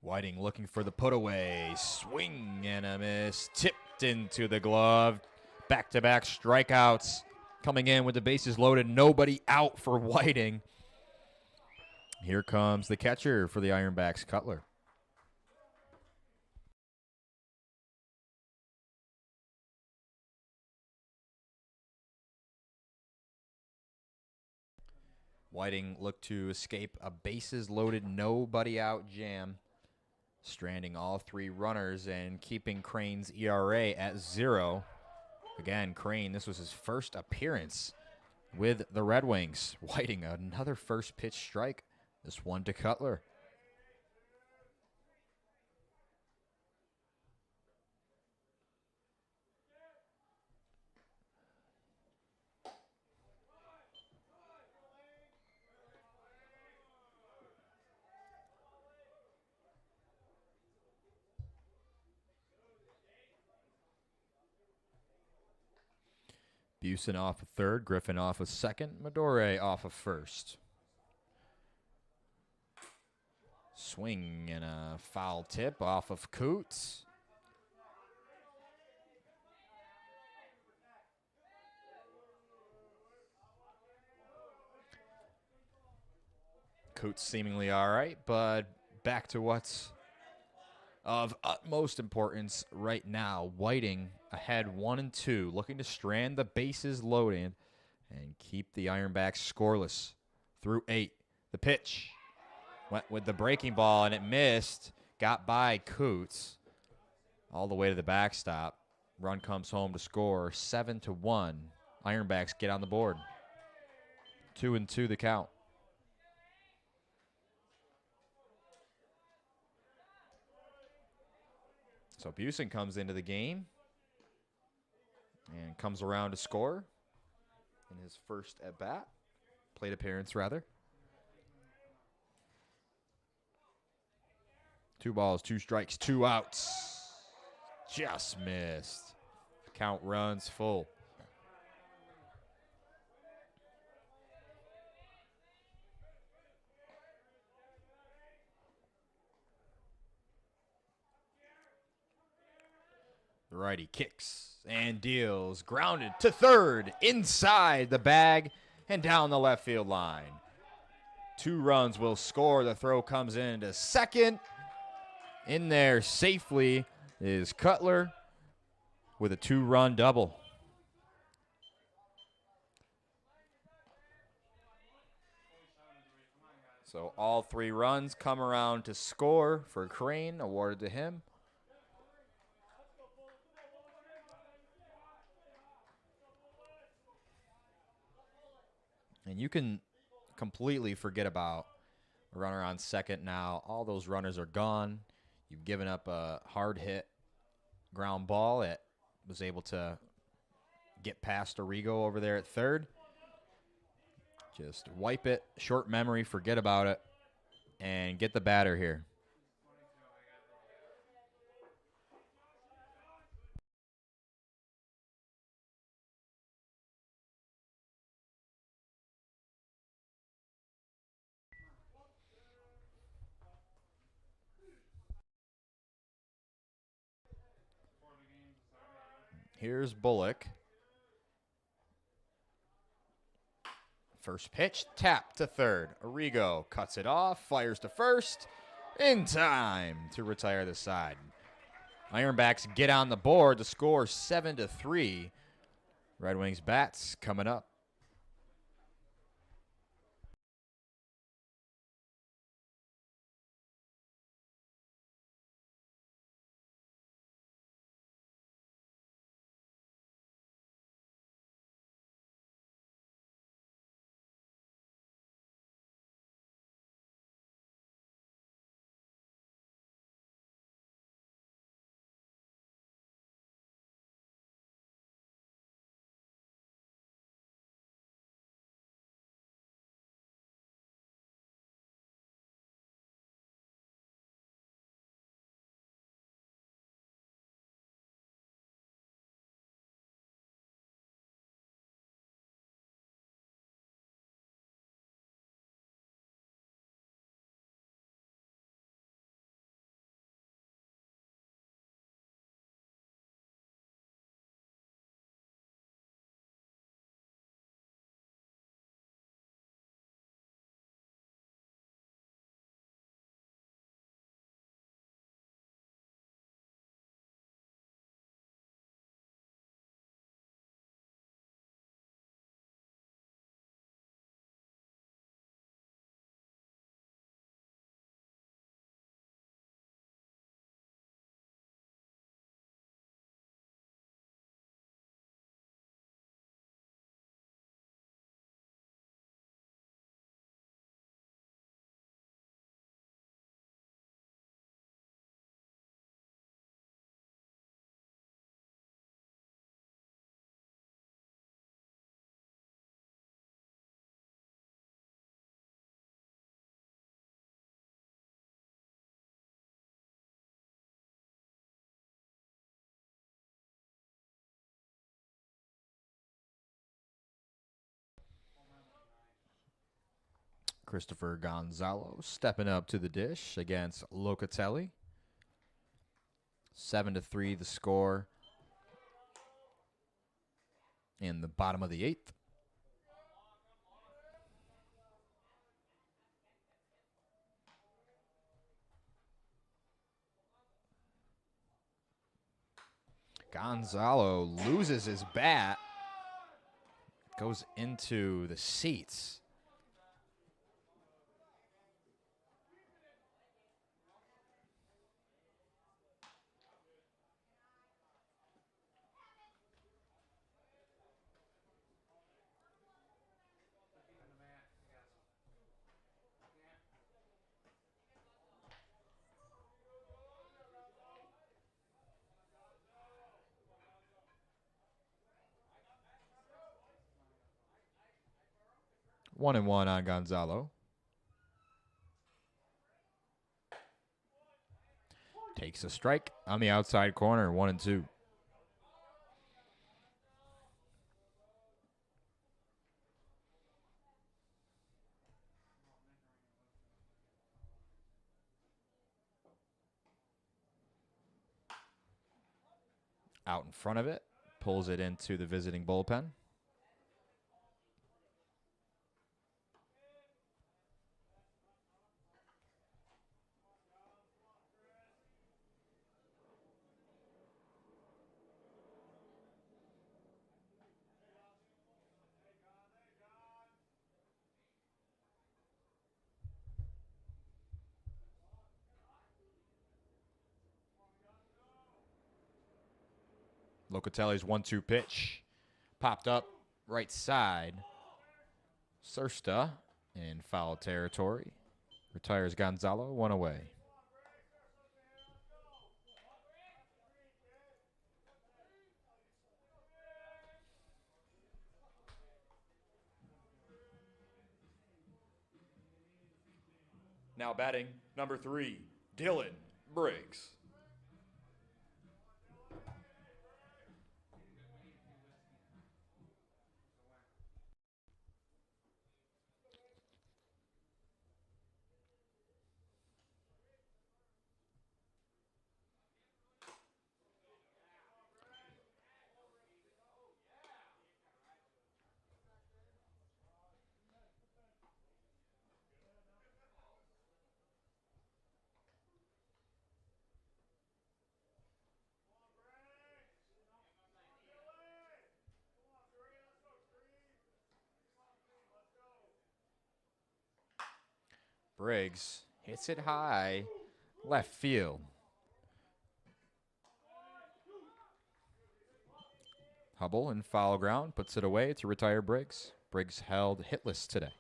Whiting looking for the put away. Swing and a miss. Tipped into the glove. Back-to-back strikeouts. Coming in with the bases loaded. Nobody out for Whiting. Here comes the catcher for the Ironbacks, Cutler. Whiting looked to escape a bases loaded, nobody out jam, stranding all 3 runners and keeping Crane's ERA at 0. Again, Crane, this was his first appearance with the Red Wings. Whiting, another first pitch strike, this one to Cutler. Busen off of 3rd, Griffin off of 2nd, Medore off of 1st. Swing and a foul tip off of Coots. Coots seemingly all right, but back to what's of utmost importance right now. Whiting ahead 1-2, looking to strand the bases loaded and keep the Ironbacks scoreless through 8. The pitch went with the breaking ball and it missed. Got by Coots all the way to the backstop. Run comes home to score 7-1. Ironbacks get on the board. 2-2 the count. So Busen comes into the game and comes around to score in his first at-bat, plate appearance rather. 2 balls, 2 strikes, 2 outs. Just missed. Count runs full. The righty kicks and deals. Grounded to third, inside the bag and down the left field line. 2 runs will score. The throw comes in to second. In there safely is Cutler with a 2-run double. So all 3 runs come around to score for Crane, awarded to him. And you can completely forget about a runner on second now. All those runners are gone. You've given up a hard hit ground ball that was able to get past Arrigo over there at third. Just wipe it, short memory, forget about it, and get the batter here. Here's Bullock. First pitch, tap to third. Arrigo cuts it off, fires to first, in time to retire the side. Ironbacks get on the board to score 7-3. Red Wings bats coming up. Christopher Gonzalo stepping up to the dish against Locatelli. 7-3 the score in the bottom of the 8th. Gonzalo loses his bat, goes into the seats. One and one on Gonzalo. Takes a strike on the outside corner, 1-2. Out in front of it, pulls it into the visiting bullpen. Locatelli's 1-2 pitch. Popped up right side. Sursta in foul territory. Retires Gonzalo, 1 away. Now batting, number 3, Dylan Briggs. Briggs hits it high, left field. Hubble in foul ground, puts it away to retire Briggs. Briggs held hitless today.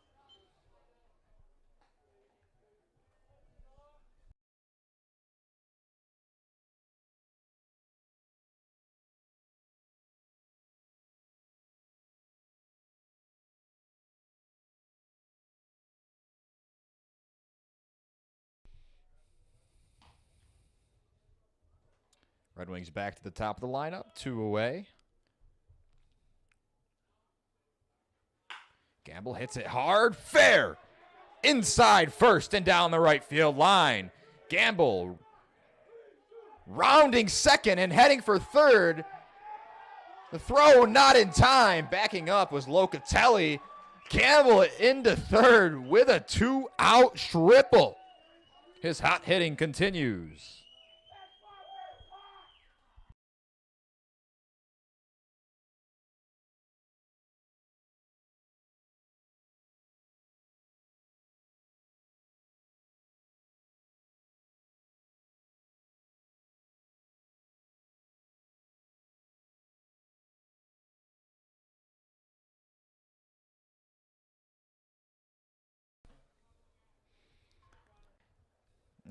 Red Wings back to the top of the lineup, 2 away. Gamble hits it hard, fair. Inside first and down the right field line. Gamble rounding second and heading for third. The throw not in time. Backing up was Locatelli. Gamble into third with a 2-out triple. His hot hitting continues.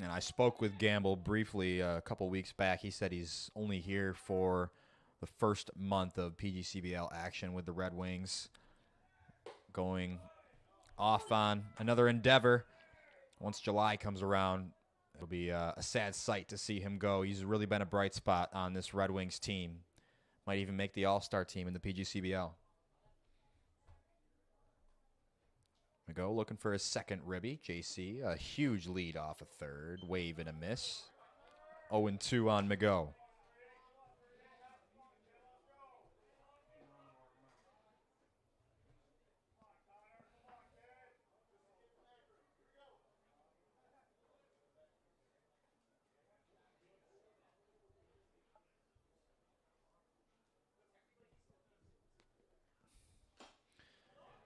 And I spoke with Gamble briefly a couple weeks back. He said he's only here for the first month of PGCBL action with the Red Wings. Going off on another endeavor. Once July comes around, it'll be a sad sight to see him go. He's really been a bright spot on this Red Wings team. Might even make the All-Star team in the PGCBL. Mago looking for his second ribby. JC, a huge lead off a third. Wave and a miss. 0-2 on Mago.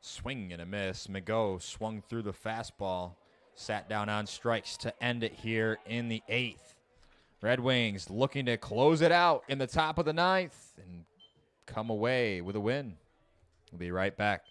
Swing and a miss. Mago swung through the fastball. Sat down on strikes to end it here in the 8th. Red Wings looking to close it out in the top of the 9th and come away with a win. We'll be right back.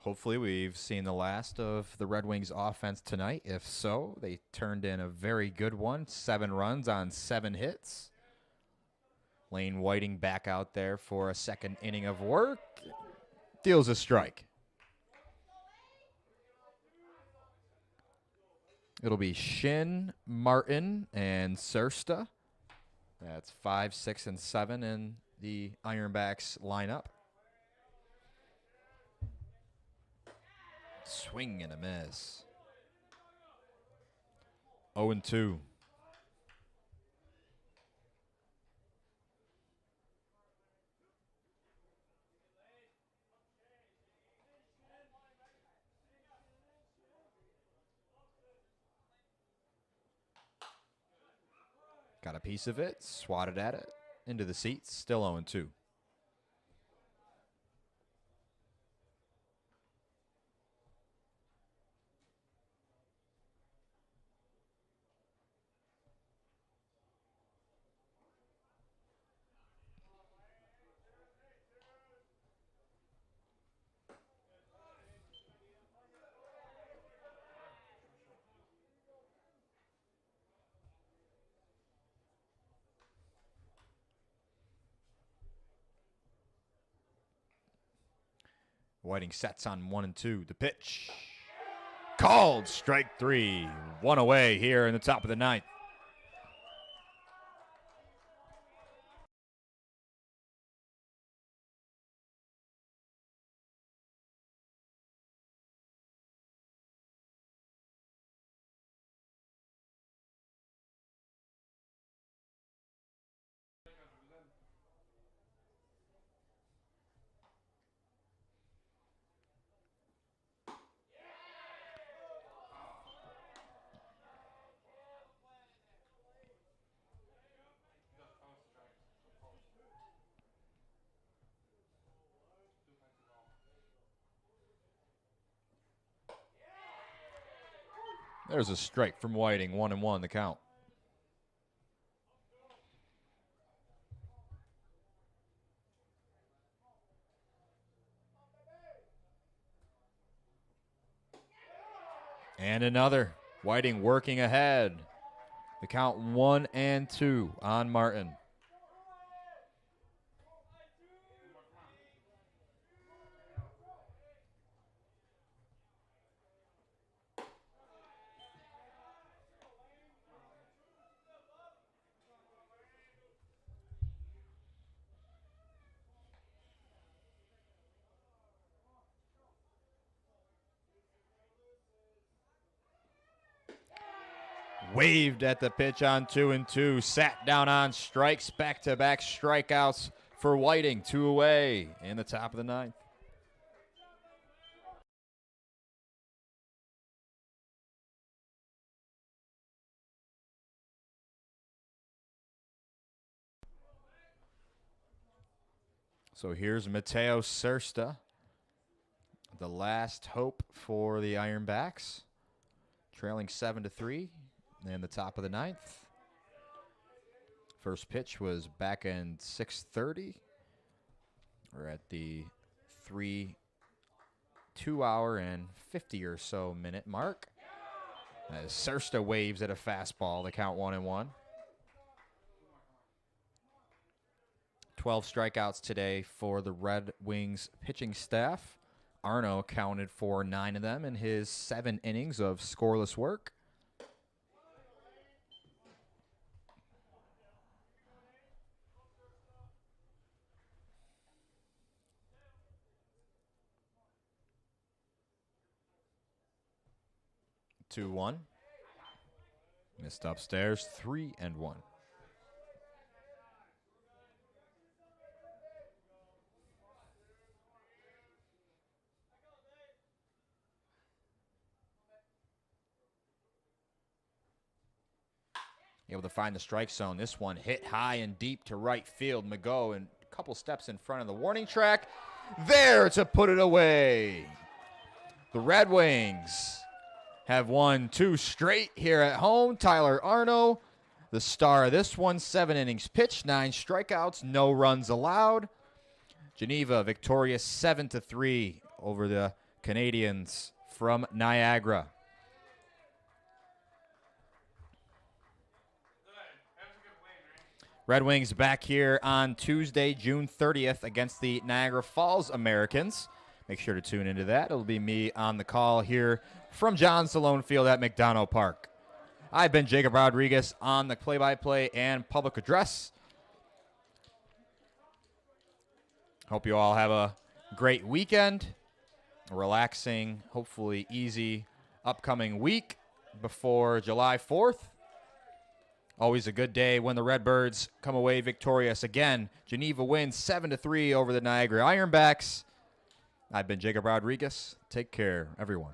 Hopefully we've seen the last of the Red Wings offense tonight. If so, they turned in a very good one. 7 runs on 7 hits. Lane Whiting back out there for a second inning of work. Deals a strike. It'll be Shin, Martin, and Sursta. That's 5, 6, and 7 in the Ironbacks lineup. Swing and a miss. 0-2. Got a piece of it, swatted at it, into the seats, still 0-2. Whiting sets on 1-2. The pitch. Called strike 3. 1 away here in the top of the 9th. There's a strike from Whiting. 1-1 the count. And another. Whiting working ahead. The count 1-2 on Martin. Waved at the pitch on 2-2. Sat down on strikes. Back-to-back strikeouts for Whiting. 2 away in the top of the 9th. So here's Mateo Sursta, the last hope for the Ironbacks, trailing 7-3 in the top of the 9th. First pitch was back in 6:30. We're at the 2-hour and 50 or so minute mark. As Sursta waves at a fastball, the count 1-1. 12 strikeouts today for the Red Wings pitching staff. Arno accounted for 9 of them in his 7 innings of scoreless work. Two, 1. Missed upstairs. 3-1. Able to find the strike zone. This one hit high and deep to right field. Mago and a couple steps in front of the warning track. There to put it away. The Red Wings have won 2 straight here at home. Tyler Arno, the star of this one. 7 innings pitched, 9 strikeouts, no runs allowed. Geneva victorious 7-3 over the Canadians from Niagara. Red Wings back here on Tuesday, June 30th against the Niagara Falls Americans. Make sure to tune into that. It'll be me on the call here from John Salone Field at McDonough Park. I've been Jacob Rodriguez on the play-by-play and public address. Hope you all have a great weekend, a relaxing, hopefully easy upcoming week before July 4th. Always a good day when the Redbirds come away victorious again. Geneva wins 7-3 over the Niagara Ironbacks. I've been Jacob Rodriguez. Take care, everyone.